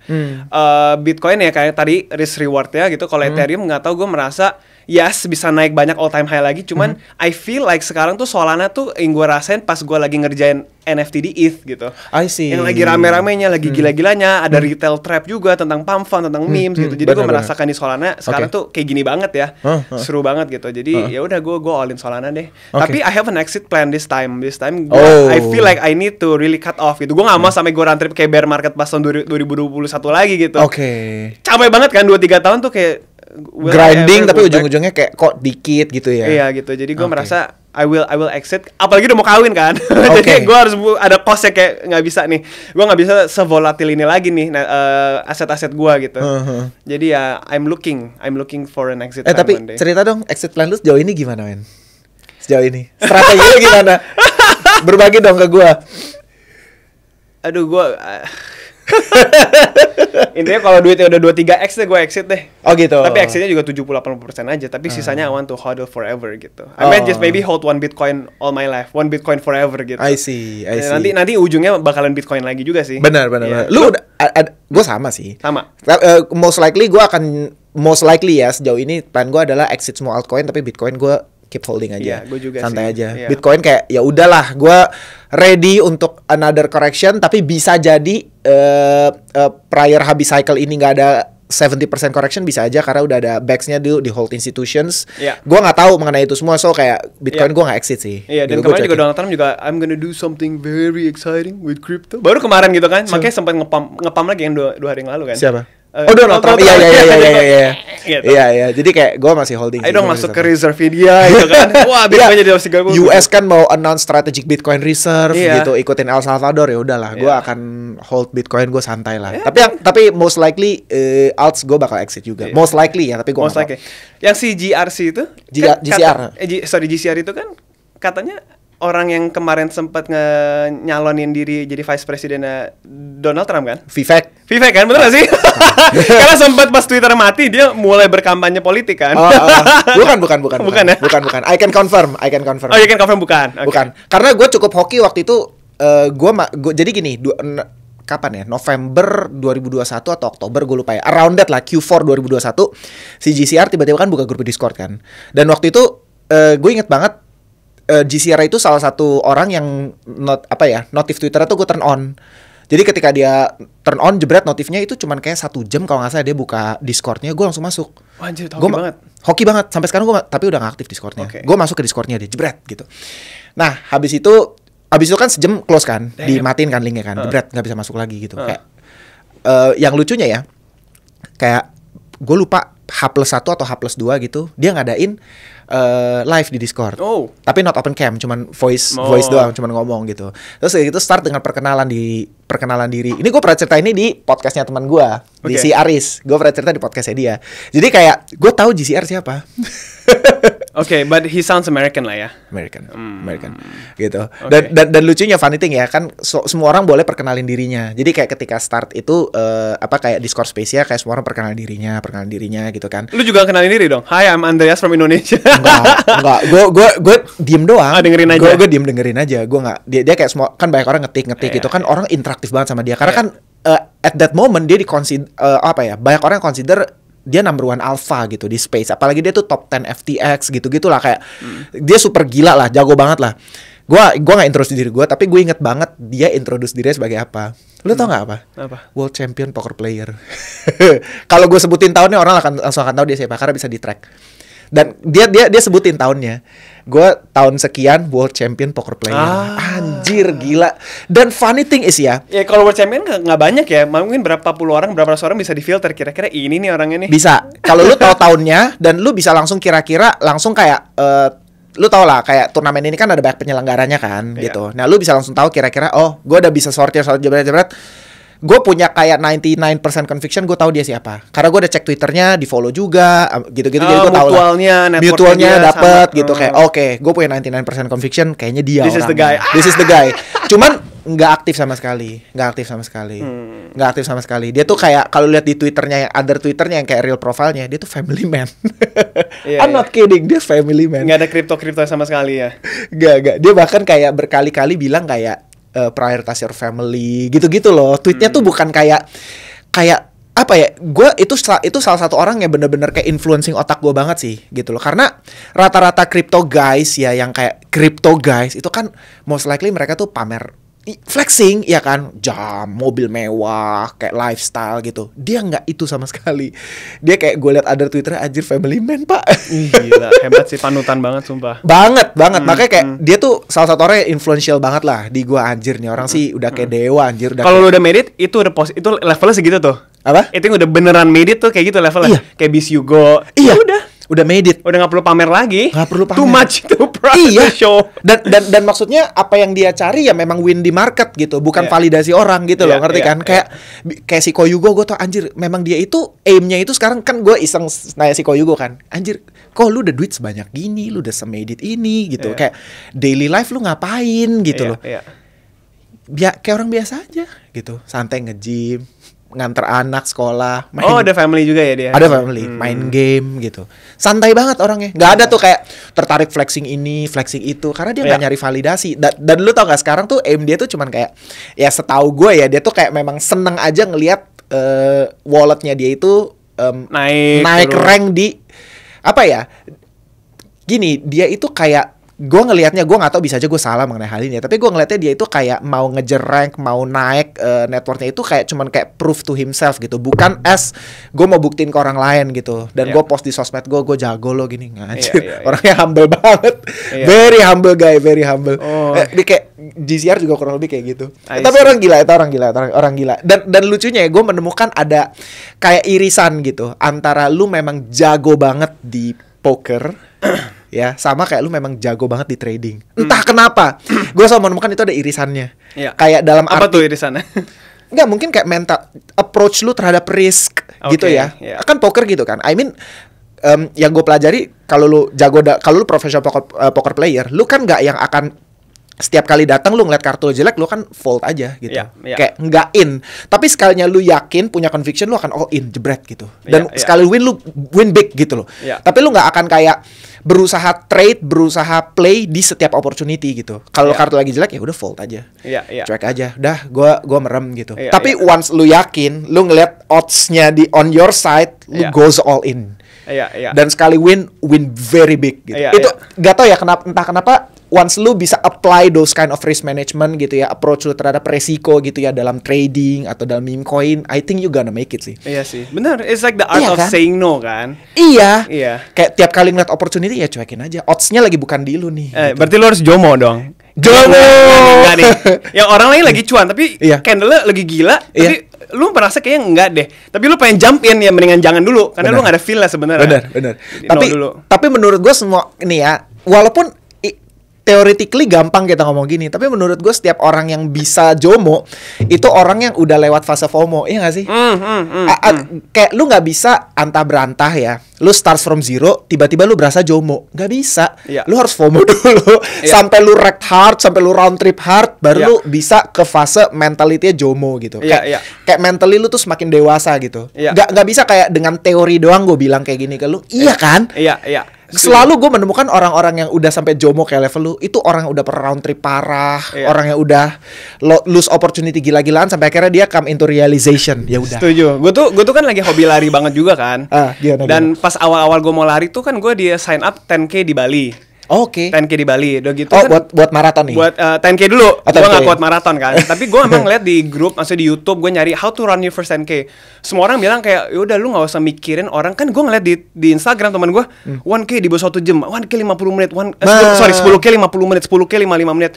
Bitcoin ya kayak tadi risk reward ya gitu. Kalau Ethereum nggak tahu, gue merasa yes bisa naik banyak all time high lagi. Cuman I feel like sekarang tuh Solana tuh yang gue rasain pas gue lagi ngerjain NFT di ETH gitu.
I see.
Yang lagi rame-ramenya, lagi gila-gilanya, ada retail trap juga tentang pump fund, tentang memes gitu. Jadi gue merasakan di Solana sekarang tuh kayak gini banget ya. Seru banget gitu. Jadi ya udah gue all in Solana deh. Tapi I have an exit plan this time. I feel like I need to really cut off gitu. Gue gak mau sampai gue run trip kayak bear market pas tahun 2021 lagi gitu. Capek banget kan 2-3 tahun tuh kayak
grinding tapi ujung-ujungnya kayak kok dikit gitu ya.
Iya gitu. Jadi gue merasa I will exit. Apalagi udah mau kawin kan. Jadi gue harus ada costnya, kayak nggak bisa nih. Gue nggak bisa sevolatil ini lagi nih aset-aset gue gitu. Jadi ya I'm looking for an exit plan
tapi
one day.
Cerita dong exit plan lu sejauh ini gimana, men? Sejauh ini strategi lu gimana? Berbagi dong ke gue.
Aduh gue intinya kalau duitnya udah 2-3x deh gue exit deh.
Oh gitu.
Tapi exitnya juga 70-80% aja. Tapi sisanya I want to hodl forever gitu. I mean just maybe hold one Bitcoin all my life, one Bitcoin forever gitu.
I see.
Nanti ujungnya bakalan Bitcoin lagi juga sih.
Benar. Yeah. Lu gue sama sih.
Sama.
Most likely ya sejauh ini plan gue adalah exit semua altcoin, tapi Bitcoin gue keep holding aja.
Gue juga
santai
sih.
aja. Bitcoin kayak ya udahlah, gue ready untuk another correction, tapi bisa jadi prior habis cycle ini nggak ada 70% correction, bisa aja karena udah ada backs-nya di hold institutions. Gue nggak tahu mengenai itu semua, so kayak Bitcoin gue nggak exit sih.
Dan kemarin juga Donald Trump juga I'm gonna do something very exciting with crypto. Baru kemarin gitu kan, makanya sempat ngepam lagi yang 2 hari yang lalu kan.
Siapa? Donald Trump. Iya. Iya. Jadi kayak gue masih holding.
Ayo dong masuk ke reserve dia gitu kan. Wah, Bitcoin jadi 30.
US kan mau announce strategic Bitcoin reserve gitu, ikutin El Salvador, ya udahlah. Gue akan hold Bitcoin, gue santai lah. Tapi most likely alts gue bakal exit juga. Most likely ya, tapi gue
most likely. Yang si GRC itu? GCR itu kan katanya orang yang kemarin sempat nyalonin diri jadi vice presidennya Donald Trump kan?
Vivek
kan, bener gak sih? Karena sempat pas Twitter mati dia mulai berkampanye politik kan?
Bukan
ya?
Bukan. I can confirm.
Oh, you can confirm bukan? Okay.
Bukan. Karena gue cukup hoki waktu itu. Gue jadi gini. Kapan ya? November 2021 atau Oktober, gue lupa ya. Around that lah, Q4 2021. Si GCR tiba-tiba kan buka grup Discord kan. Dan waktu itu gue inget banget GCR itu salah satu orang yang notif Twitter tuh gue turn on. Jadi ketika dia turn on jebret notifnya itu cuman kayak 1 jam kalau nggak salah dia buka Discordnya, gue langsung masuk.
Anjir, hoki banget.
Hoki banget sampai sekarang gue tapi udah nggak aktif Discordnya.
Okay.
Gue masuk ke Discordnya dia jebret gitu. Nah habis itu kan sejam close kan, dimatiin kan linknya kan, jebret nggak bisa masuk lagi gitu. Kayak yang lucunya ya, kayak gue lupa H+1 atau H+2 gitu, dia ngadain live di Discord. Tapi not open cam, cuman voice doang, cuman ngomong gitu. Terus kayak gitu start dengan perkenalan diri. Ini gue pernah cerita ini di podcastnya teman gue, di si Aris. Gue pernah cerita di podcastnya dia. Jadi kayak gue tahu GCR siapa.
But he sounds American lah ya.
American gitu. Dan lucunya funny thing ya kan, semua orang boleh perkenalin dirinya. Jadi kayak ketika start itu kayak Discord Space ya, kayak semua orang perkenalin dirinya gitu kan.
Lu juga kenalin diri dong. Hi, I'm Andreas from Indonesia.
Enggak. Gue diem doang.
Dengerin aja.
Gue diem dengerin aja. Gue nggak. Dia kayak semua kan banyak orang ngetik gitu kan, orang interaktif banget sama dia. Karena kan at that moment dia banyak orang yang consider dia number 1 alpha gitu di space. Apalagi dia tuh top 10 FTX gitu-gitulah kayak dia super gila lah, jago banget lah. Gua nggak introduce diri gue, tapi gue inget banget dia introduce dirinya sebagai apa. Lu tau nggak apa? World Champion Poker Player. Kalau gue sebutin tahunnya orang langsung akan tahu dia siapa karena bisa di track. Dan dia sebutin tahunnya. Gue tahun sekian World Champion Poker Player. Anjir gila. Dan funny thing is ya
kalau World Champion nggak banyak ya. Mungkin berapa ratus orang bisa difilter kira-kira ini nih orangnya nih.
Bisa. Kalau lu tahu tahunnya dan lu bisa langsung kira-kira langsung kayak lu tau lah kayak turnamen ini kan ada banyak penyelenggaranya kan gitu. Nah lu bisa langsung tahu kira-kira gue udah bisa sortir jebret. Gue punya kayak 99% conviction gue tahu dia siapa. Karena gue udah cek Twitternya, di follow juga, gitu-gitu. Jadi gue tahu lah. Mutualnya dapet gitu kayak oke, gue punya 99% conviction, kayaknya dia
This is the guy.
Cuman nggak aktif sama sekali. Dia tuh kayak kalau lihat di Twitternya yang other Twitternya yang kayak real profilnya, dia tuh family man. I'm not kidding, dia family man.
Nggak ada kripto sama sekali ya.
Gak. Dia bahkan kayak berkali-kali bilang kayak prioritize your family gitu-gitu loh. Tweetnya tuh bukan kayak apa ya? Gue itu salah satu orang yang bener-bener kayak influencing otak gue banget sih gitu loh. Karena rata-rata crypto guys ya yang kayak crypto guys itu kan most likely mereka tuh pamer flexing ya kan, jam, mobil mewah, kayak lifestyle gitu. Dia nggak itu sama sekali. Dia kayak gue liat ada Twitter anjir family man pak.
Gila, hebat sih, panutan banget sumpah.
Banget. Makanya kayak dia tuh salah satu orang yang influential banget lah di gue anjir nih orang sih udah kayak dewa anjir.
Kalau lu udah made it itu udah itu levelnya segitu tuh.
Apa?
Itu yang udah beneran made it tuh kayak gitu levelnya.
Iya.
Kayak bis Yugo.
Iya. Udah made it.
Udah gak perlu pamer lagi.
Gak perlu pamer.
Too much to show.
Dan maksudnya apa yang dia cari ya memang win di market gitu. Bukan validasi orang gitu loh. Ngerti kan? Kayak si Koyugo gue tuh anjir. Memang dia itu aimnya itu sekarang kan gue iseng nanya si Koyugo kan. Anjir kok lu udah duit sebanyak gini. Lu udah se-made it ini gitu. Kayak daily life lu ngapain gitu loh. Kayak orang biasa aja gitu. Santai nge-gym, nganter anak sekolah,
ada family juga ya dia.
Ada family, main game gitu. Santai banget orangnya. Nggak ada tuh kayak tertarik flexing ini, flexing itu karena dia nggak nyari validasi. Dan lu tau nggak sekarang tuh aim dia tuh cuman kayak ya setahu gue ya dia tuh kayak memang seneng aja ngelihat walletnya dia itu naik rank di apa ya? Gini, dia itu kayak gue ngelihatnya, gue nggak tahu bisa aja gue salah mengenai hal ini ya, tapi gue ngelihatnya dia itu kayak mau ngejar rank, mau naik networknya itu kayak cuman kayak proof to himself gitu, bukan as gue mau buktiin ke orang lain gitu. Dan gue post di sosmed gue jago lo gini, ngajir. Orangnya humble banget, very humble guy, very humble. Dia kayak GCR juga kurang lebih kayak gitu. Tapi orang gila. Dan lucunya ya gue menemukan ada kayak irisan gitu antara lu memang jago banget di poker ya sama kayak lu memang jago banget di trading. Entah kenapa gue selalu menemukan itu ada irisannya. Kayak dalam
apa tuh irisannya?
Enggak, mungkin kayak mental approach lu terhadap risk gitu ya. Kan poker gitu kan. I mean yang gue pelajari kalau lu jago kalau lu professional poker player, lu kan nggak yang akan setiap kali datang lu ngeliat kartu jelek lu kan fold aja gitu. Kayak nggak in. Tapi sekalinya lu yakin punya conviction lu akan all in jebret gitu. Dan sekali win lu win big gitu loh. Tapi lu nggak akan kayak berusaha trade, berusaha play di setiap opportunity gitu. Kalau kartu lagi jelek ya udah fold aja. Cuek aja. Udah gua merem gitu. Tapi once lu yakin, lu ngeliat odds-nya di on your side, lu goes all in.
Iya.
Dan sekali win very big gitu. Itu gak tau ya entah kenapa once lu bisa apply those kind of risk management gitu ya, approach lu terhadap resiko gitu ya dalam trading atau dalam meme coin, I think you gonna make it sih.
Iya sih, benar. It's like the art of
kan?
saying no kan.
Iya.
Kayak
tiap kali ngeliat opportunity ya cuekin aja. Odds-nya lagi bukan di lu nih.
Gitu. Berarti lu harus jomo dong.
Jomo.
Enggak nih. Yang orang lain lagi cuan tapi candle-nya lagi gila, tapi lu merasa kayaknya enggak deh. Tapi lu pengen jump in ya, mendingan jangan dulu karena lu enggak ada feel lah sebenarnya.
Benar. Tapi menurut gue semua ini ya, walaupun theoretically gampang kita ngomong gini, tapi menurut gue setiap orang yang bisa JOMO itu orang yang udah lewat fase FOMO, iya gak sih? Kayak lu nggak bisa antah berantah ya, lu start from zero, tiba-tiba lu berasa JOMO, nggak bisa. Lu harus FOMO dulu, sampai lu wreck hard, sampai lu round trip hard, baru lu bisa ke fase mentality-nya JOMO gitu. Kayak mentally lu tuh semakin dewasa gitu. Nggak bisa kayak dengan teori doang gue bilang kayak gini ke lu, iya kan?
Iya.
Selalu gue menemukan orang-orang yang udah sampai JOMO kayak level lu, itu orang yang udah pernah round trip parah, orang yang udah lose opportunity gila-gilaan sampai akhirnya dia come into realization. Ya udah.
Setuju. Gue tuh kan lagi hobi lari banget juga kan. Dan pas awal-awal gue mau lari tuh kan gue dia sign up 10K di Bali.
Oke.
10K di Bali, udah gitu
kan.
buat
maraton nih.
Buat 10K dulu. Gue gak kuat maraton kan. Tapi gue emang ngeliat di grup, maksudnya di YouTube gue nyari how to run your first 10K. Semua orang bilang kayak yaudah lu gak usah mikirin orang. Kan gue ngeliat di Instagram teman gue 1K di bawah 1 jam, 1K 50 menit, 10K 50 menit, 10K 55 menit.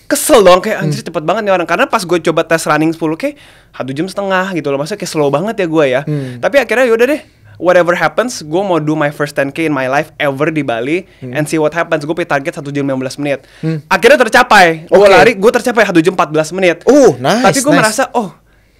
Kesel dong, kayak anjir cepet banget nih orang. Karena pas gue coba tes running 10K 1 jam setengah gitu loh. Maksudnya kayak slow banget ya gue ya. Tapi akhirnya yaudah deh, whatever happens, gue mau do my first 10K in my life ever di Bali and see what happens. Gue punya target 1 jam 15 menit. Akhirnya tercapai. Gue lari, gue tercapai 1 jam 14 menit.
Nice.
Tapi gue merasa,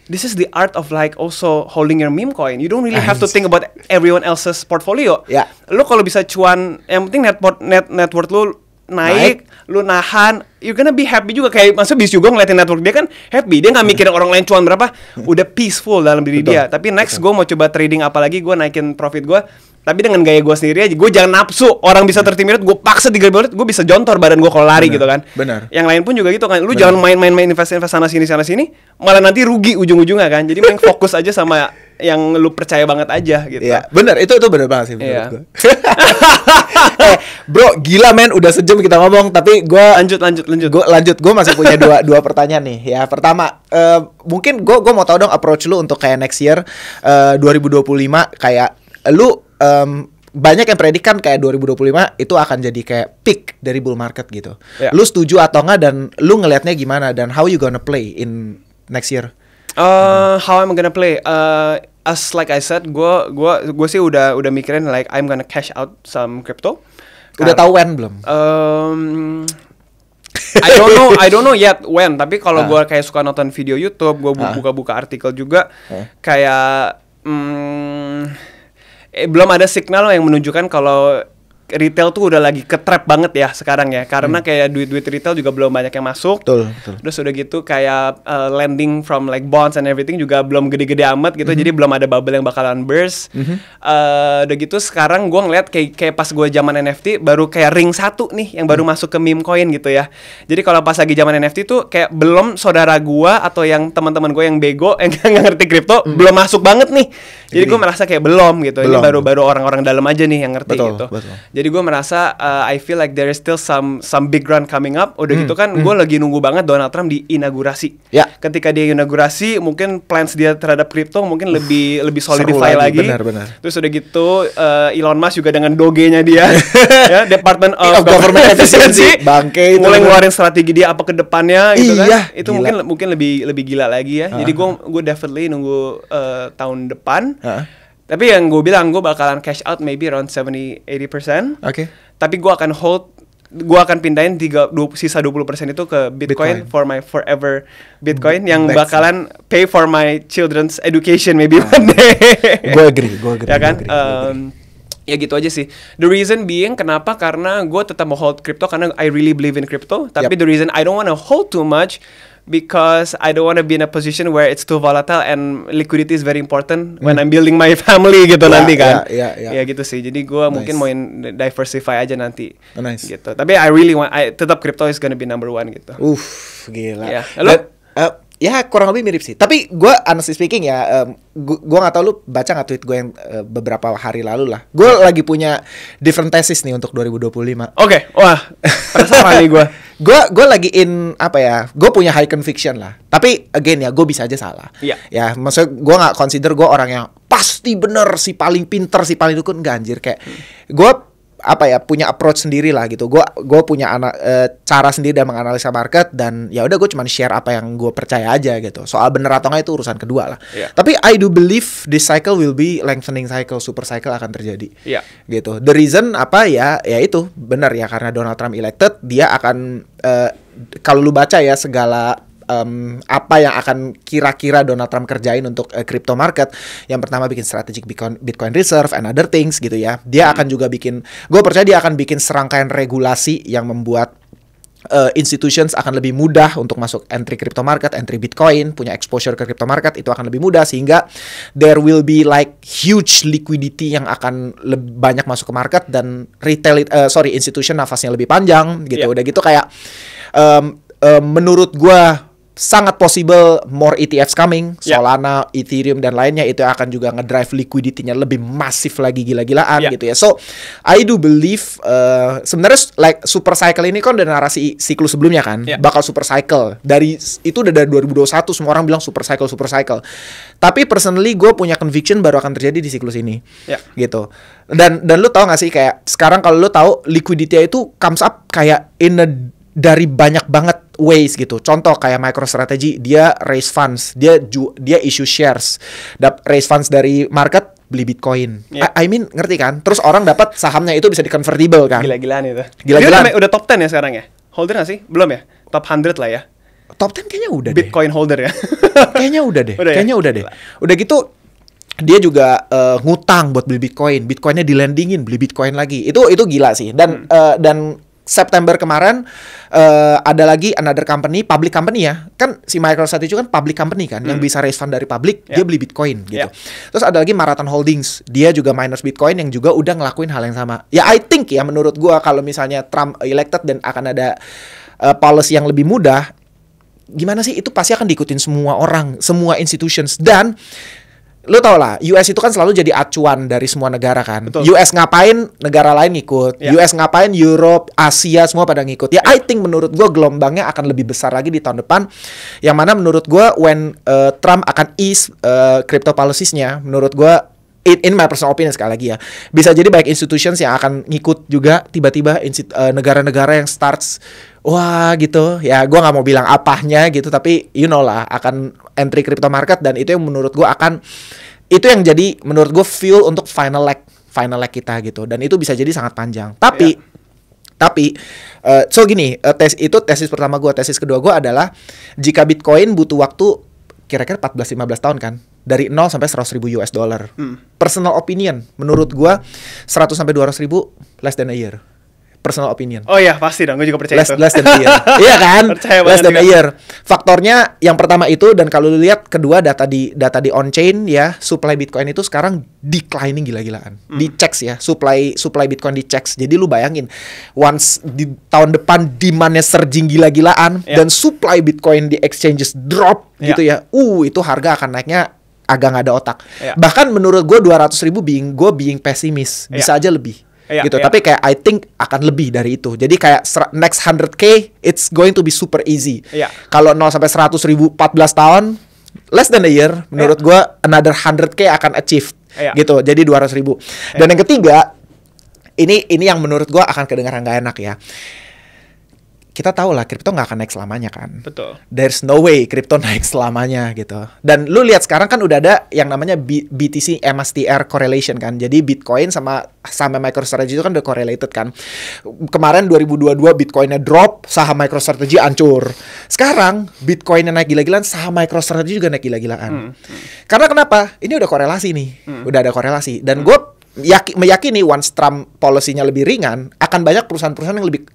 this is the art of like also holding your meme coin. You don't really have to think about everyone else's portfolio. Lu kalau bisa cuan, yang penting net worth lu naik, lu nahan, you're gonna be happy juga. Kayak maksudnya bis juga ngeliatin network dia kan happy, dia nggak mikirin orang lain cuan berapa, udah peaceful dalam diri dia. Tapi next gue mau coba trading apalagi, gue naikin profit gue, tapi dengan gaya gue sendiri aja. Gue jangan nafsu, orang bisa 30 menit, gue paksa 30 menit, gue bisa jontor badan gue kalau lari gitu kan. Yang lain pun juga gitu kan. Lu jangan main invest sana sini, malah nanti rugi ujung-ujungnya kan. Jadi mending fokus aja sama yang lu percaya banget aja gitu.
Iya, bener, itu bener banget sih menurut gue. Bro, gila men, udah sejam kita ngomong, tapi gue lanjut. Gue masih punya dua pertanyaan nih. Ya, pertama, mungkin gue mau tahu dong approach lu untuk kayak next year 2025, kayak lu banyak yang predikan kayak 2025 itu akan jadi kayak peak dari bull market gitu. Lu setuju atau enggak, dan lu ngelihatnya gimana, dan how you gonna play in next year?
How am I gonna play? As like I said, gue sih udah mikirin like I'm gonna cash out some crypto.
Udah tahu when belum?
I don't know yet when. Tapi kalau gue kayak suka nonton video YouTube, gue buka artikel juga, kayak belum ada signal yang menunjukkan kalau retail tuh udah lagi ke-trap banget ya sekarang ya. Karena kayak duit retail juga belum banyak yang masuk. Betul. Terus udah gitu kayak lending from like bonds and everything juga belum gede-gede amat gitu. Jadi belum ada bubble yang bakalan burst. Udah gitu sekarang gue ngeliat kayak pas gue zaman NFT baru kayak ring 1 nih yang baru masuk ke meme coin gitu ya. Jadi kalau pas lagi zaman NFT tuh kayak belum saudara gue atau yang teman-teman gue yang bego yang nggak ngerti kripto belum masuk banget nih. Jadi gue merasa kayak belum gitu. Ini baru orang-orang dalam aja nih yang ngerti gitu. Jadi gue merasa I feel like there is still some big run coming up. Udah gitu kan gue lagi nunggu banget Donald Trump di inaugurasi. Ketika dia inaugurasi mungkin plans dia terhadap kripto mungkin lebih solidify lagi. Benar. Terus udah gitu Elon Musk juga dengan doge-nya dia ya, Department of Government Efficiency bangke mulai ngeluarin strategi dia apa ke depannya gitu kan. Itu gila. mungkin lebih gila lagi ya. Jadi gue definitely nunggu tahun depan. Tapi yang gue bilang, gue bakalan cash out maybe around 70-80%. Tapi gue akan hold, gue akan pindahin sisa 20% itu ke Bitcoin for my forever Bitcoin yang bakalan pay for my children's education maybe one day.
Gue agree.
Ya kan? Ya gitu aja sih. The reason being kenapa, karena gue tetap mau hold crypto karena I really believe in crypto. Tapi the reason I don't want to hold too much because I don't want to be in a position where it's too volatile and liquidity is very important when I'm building my family gitu nanti kan. Ya gitu sih. Jadi gue mungkin mau diversify aja nanti. Gitu. Tapi I really want, tetap crypto is gonna be number one gitu.
Gila.
Lalu
Ya kurang lebih mirip sih. Tapi gue honestly speaking ya, gue nggak tahu lu baca nggak tweet gue yang beberapa hari lalu lah. Gue lagi punya different thesis nih untuk 2025.
Oke, wah penasaran nih gue.
Gue lagi in apa ya? Gue punya high conviction lah. Tapi again ya, gue bisa aja salah.
Iya.
Ya, maksudnya gue nggak consider gue orang yang pasti bener, si paling pinter, si paling dukun, nggak anjir kayak gue apa ya, punya approach sendiri lah gitu. Gue punya cara sendiri dalam menganalisa market, dan ya udah gue cuma share apa yang gue percaya aja gitu. Soal bener atau nggak itu urusan kedua lah.
Yeah.
Tapi I do believe this cycle will be lengthening cycle, super cycle akan terjadi.
Yeah.
Gitu. The reason apa ya? Ya itu benar ya, karena Donald Trump elected, dia akan kalau lu baca ya segala apa yang akan kira-kira Donald Trump kerjain untuk crypto market. Yang pertama bikin strategic Bitcoin reserve and other things gitu ya. Dia akan juga bikin, gue percaya dia akan bikin serangkaian regulasi yang membuat institutions akan lebih mudah untuk masuk entry crypto market, entry Bitcoin, punya exposure ke crypto market itu akan lebih mudah, sehingga there will be like huge liquidity yang akan banyak masuk ke market, dan institution nafasnya lebih panjang gitu. Udah gitu kayak menurut gua sangat possible more ETFs coming, Solana, Ethereum dan lainnya, itu akan juga ngedrive liquidity-nya lebih masif lagi, gila-gilaan gitu ya. So I do believe sebenarnya like super cycle ini kan udah narasi siklus sebelumnya kan, bakal super cycle dari itu udah dari 2021 semua orang bilang super cycle. Tapi personally gue punya conviction baru akan terjadi di siklus ini, gitu. Dan lu tau gak sih kayak sekarang kalau lu tahu liquidity itu comes up kayak dari banyak banget ways gitu. Contoh kayak MicroStrategy, dia raise funds, dia issue shares, raise funds dari market, beli Bitcoin. I mean, ngerti kan? Terus orang dapat sahamnya itu bisa di-convertible kan?
Gila-gilaan itu.
Gila-gilaan.
Dia udah top 10 ya sekarang ya? Holder gak sih? Belum ya? Top 100 lah ya?
Top 10 kayaknya udah
Bitcoin holder ya?
Kayaknya udah deh.
Kayaknya
udah deh. Udah gitu dia juga ngutang buat beli Bitcoin. Bitcoinnya dilendingin, beli Bitcoin lagi. Itu gila sih. Dan September kemarin ada lagi another company, public company ya. Kan si MicroStrategy kan public company kan, yang bisa raise fund dari public, dia beli Bitcoin gitu. Terus ada lagi Marathon Holdings, dia juga miners Bitcoin yang juga udah ngelakuin hal yang sama. Ya I think ya, menurut gua kalau misalnya Trump elected dan akan ada policy yang lebih mudah, gimana sih, itu pasti akan diikutin semua orang, semua institutions. Dan lu tau lah, US itu kan selalu jadi acuan dari semua negara kan. Betul. US ngapain, negara lain ngikut. US ngapain, Europe, Asia, semua pada ngikut. Ya, I think menurut gue gelombangnya akan lebih besar lagi di tahun depan. Yang mana menurut gue, when Trump akan ease crypto policies-nya, menurut gue, in my personal opinion sekali lagi ya, bisa jadi banyak institutions yang akan ngikut juga. Tiba-tiba negara-negara yang starts, wah gitu ya, gue nggak mau bilang apanya gitu, tapi you know lah, akan entry crypto market. Dan itu yang menurut gue itu yang jadi menurut gue fuel untuk final leg kita gitu. Dan itu bisa jadi sangat panjang. Tapi so gini, tesis pertama gue. Tesis kedua gue adalah, jika Bitcoin butuh waktu kira-kira 14-15 tahun kan, dari 0 sampai 100 ribu US dollar. Personal opinion, menurut gue 100 sampai 200 ribu less than a year. Personal opinion.
Oh iya, pasti dong, gue juga percaya itu.
Less than a year. Iya kan? Less than a year. Faktornya yang pertama itu, dan kalau lu lihat kedua, data di on-chain ya, supply Bitcoin itu sekarang declining gila-gilaan. Diceks ya, supply Bitcoin diceks. Jadi lu bayangin, once di tahun depan demand-nya surging gila-gilaan, dan supply Bitcoin di exchanges drop gitu ya. Itu harga akan naiknya agak nggak ada otak. Bahkan menurut gue 200 ribu being pesimis, bisa aja lebih. Gitu. Tapi kayak I think akan lebih dari itu. Jadi kayak next 100k it's going to be super easy. Kalau 0 sampai 100 ribu 14 tahun, less than a year, menurut gue another 100k akan achieve. Gitu. Jadi 200 ribu. Dan yang ketiga, ini yang menurut gue akan kedengaran gak enak ya. Kita tahu lah, kripto nggak akan naik selamanya kan.
Betul.
There's no way kripto naik selamanya gitu. Dan lu lihat sekarang kan udah ada yang namanya BTC MSTR correlation kan. Jadi Bitcoin sama MicroStrategy itu kan udah correlated kan. Kemarin 2022 Bitcoinnya drop, saham MicroStrategy hancur. Sekarang Bitcoinnya naik gila-gilaan, saham MicroStrategy juga naik gila-gilaan. Karena kenapa? Ini udah korelasi nih. Udah ada korelasi. Dan gue meyakini once Trump policy-nya lebih ringan, akan banyak perusahaan-perusahaan yang lebih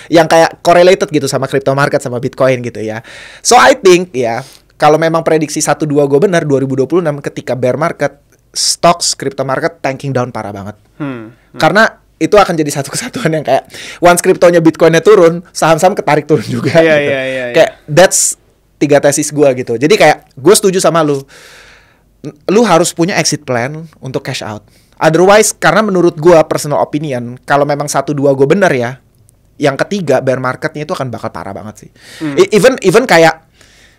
yang kayak correlated gitu sama crypto market, sama Bitcoin gitu ya. So I think ya, kalau memang prediksi 1-2 gue benar, 2026 ketika bear market, stocks crypto market tanking down parah banget. Karena itu akan jadi satu kesatuan yang kayak once kriptonya Bitcoinnya turun, saham-saham ketarik turun juga.
Iya,
gitu.
iya.
Kayak that's 3 tesis gue gitu. Jadi kayak gue setuju sama lu. Lu harus punya exit plan untuk cash out. Otherwise, karena menurut gue personal opinion, kalau memang 1-2 gue bener ya, yang ketiga bear marketnya itu akan bakal parah banget sih. Even kayak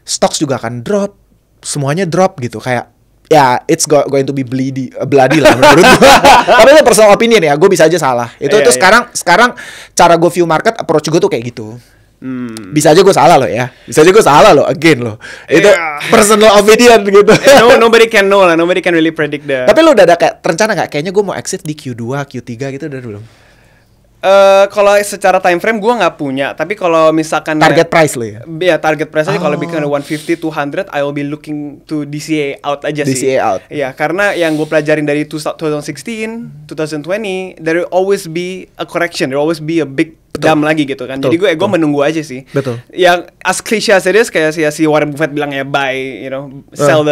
stocks juga akan drop, semuanya drop gitu. Kayak ya it's going to be bloody lah menurut gue. Tapi itu personal opinion ya, gue bisa aja salah. Itu sekarang cara gue view market, approach gue tuh kayak gitu. Bisa aja gue salah loh ya. Bisa aja gue salah loh, again loh. Itu personal opinion gitu.
Nobody can know lah, nobody can really predict the.
Tapi lu udah ada kayak rencana nggak? Kayaknya gue mau exit di Q2, Q3 gitu udah belum?
Kalau secara time frame gue nggak punya, tapi kalau misalkan
Target price lo ya?
Ya target price aja kalau bikin 150 to 100, I will be looking to DCA out aja sih.
DCA out.
Ya, karena yang gue pelajarin dari 2016, 2020, there will always be a correction, there will always be a big dam lagi gitu kan.
Betul.
Jadi gue menunggu aja sih.
Betul.
Yang as cliche as it is, kayak si Warren Buffett bilang ya buy, you know, sell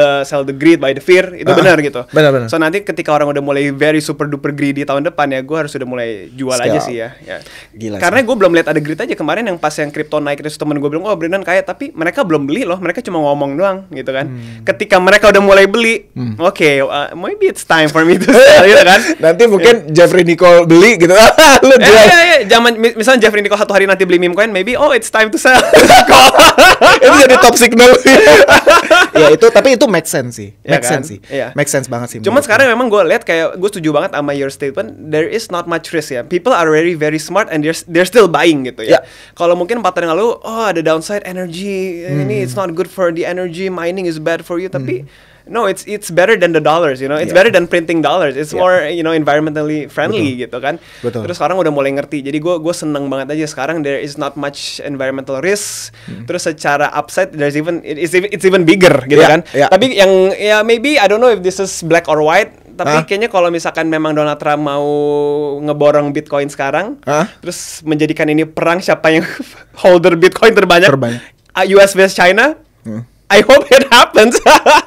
the greed, buy the fear, itu benar gitu.
Benar.
So nanti ketika orang udah mulai very super duper greedy tahun depan ya, gue harus udah mulai jual aja sih ya.
Gila.
Karena gue belum lihat ada greed aja kemarin yang pas yang kripto naik itu temen gue bilang, oh Brendan kaya, tapi mereka belum beli loh, mereka cuma ngomong doang gitu kan. Ketika mereka udah mulai beli, okay, maybe it's time for me to sell gitu kan.
Nanti mungkin Jeffrey Nicole beli gitu. Lu jual.
Zaman misalnya Jeffrey Nicole satu hari nanti beli meme coin, maybe it's time to sell.
Itu jadi top signal. Ya itu, tapi itu make sense sih.
Ya
Make
kan?
sense sih.
Iya.
Make sense banget sih.
Cuman sekarang memang gue lihat kayak gue setuju banget sama your statement. There is not much risk ya. People are very smart and they're still buying gitu ya.
Yeah.
Kalau mungkin 4 tahun yang lalu, ada downside energy, ini it's not good for the energy, mining is bad for you. Tapi no, it's better than the dollars, you know. It's better than printing dollars. It's more, you know, environmentally friendly gitu kan.
Betul.
Terus sekarang udah mulai ngerti. Jadi gue seneng banget aja sekarang there is not much environmental risk. Terus secara upside it's even bigger gitu kan. Tapi yang ya maybe I don't know if this is black or white. Tapi kayaknya kalau misalkan memang Donald Trump mau ngeborong Bitcoin sekarang, terus menjadikan ini perang siapa yang holder Bitcoin terbanyak. US vs China. I hope it happens.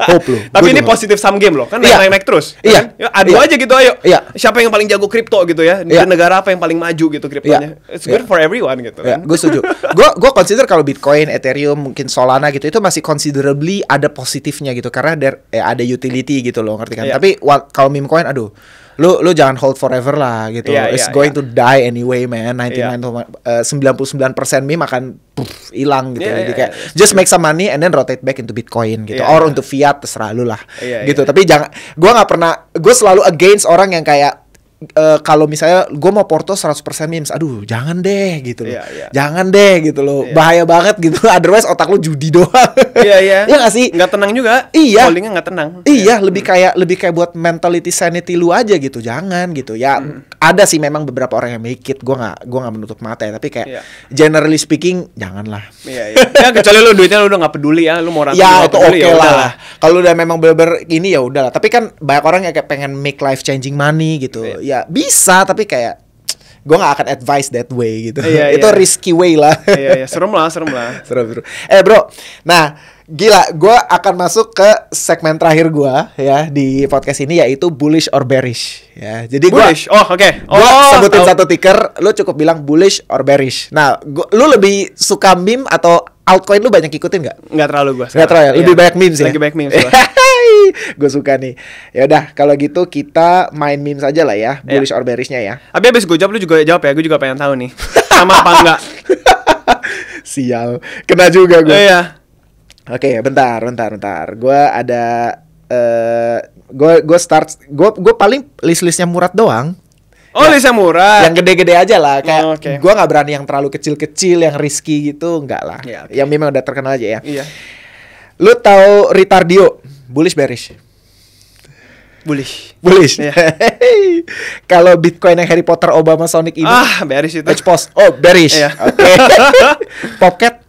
Hope lo.
Tapi ini positif sum game loh, kan naik terus.
Iya.
Kan? Adu aja gitu, ayo.
Iya.
Siapa yang paling jago kripto gitu ya? Di negara apa yang paling maju gitu kriptonya? It's good for everyone gitu.
Ya,
Kan?
gue setuju. Gue consider kalau Bitcoin, Ethereum, mungkin Solana gitu itu masih considerably ada positifnya gitu karena ada utility gitu loh, ngerti kan? Tapi kalau meme coin, aduh. Lu jangan hold forever lah gitu. It's going to die anyway, man. 99% meme akan hilang gitu. Jadi kayak just make some money and then rotate back into Bitcoin gitu. Or untuk fiat terserah lu lah. Gitu. Tapi jangan, gue selalu against orang yang kayak kalau misalnya gue mau porto 100% memes, aduh jangan deh gitu loh. Jangan deh gitu loh. Bahaya banget gitu. Otherwise otak lu judi doang. Iya nggak sih?
Nggak tenang juga.
Iya.
Holdingnya nggak tenang.
Iya, lebih kayak buat mentality sanity lu aja gitu. Jangan gitu. Ya ada sih memang beberapa orang yang make it. Gue nggak menutup mata ya. Tapi kayak generally speaking janganlah.
Iya. Ya kecuali lu duitnya lu udah nggak peduli ya. Lu mau rapi
ya itu oke
ya
lah. Kalau udah memang bener-bener ini ya udahlah. Tapi kan banyak orang yang kayak pengen make life changing money gitu. Ya bisa, tapi kayak gue gak akan advise that way gitu. Itu risky way lah.
Iya, serem lah.
Seru. Bro, nah gila, gue akan masuk ke segmen terakhir gue ya di podcast ini, yaitu bullish or bearish ya. Jadi
bullish, oke.
Gue sebutin satu ticker, lu cukup bilang bullish or bearish. Nah, lu lebih suka meme atau altcoin, lu banyak ikutin nggak?
Nggak terlalu gue.
Nggak terlalu ya? Lebih banyak memes ya?
Lagi banyak memes gue.
Gue suka nih. Ya udah, kalau gitu kita main memes aja lah ya, bullish or bearishnya ya.
Tapi abis gue jawab, lu juga jawab ya. Gue juga pengen tahu nih, sama apa enggak.
Sial, kena juga gue.
Iya.
Oke, bentar. Gue ada gue paling list-listnya Murad doang.
Oh, listnya murah.
Yang gede-gede aja lah. Kayak gue nggak berani yang terlalu kecil-kecil, yang risky gitu, nggak lah. Yang memang udah terkenal aja ya.
Iya.
Lu tahu Ritardio? Bullish bearish?
Bullish.
Yeah. Kalau Bitcoin yang Harry Potter Obama Sonic ini
bearish itu.
Post. Oh, bearish.
Yeah.
Oke. Popcat?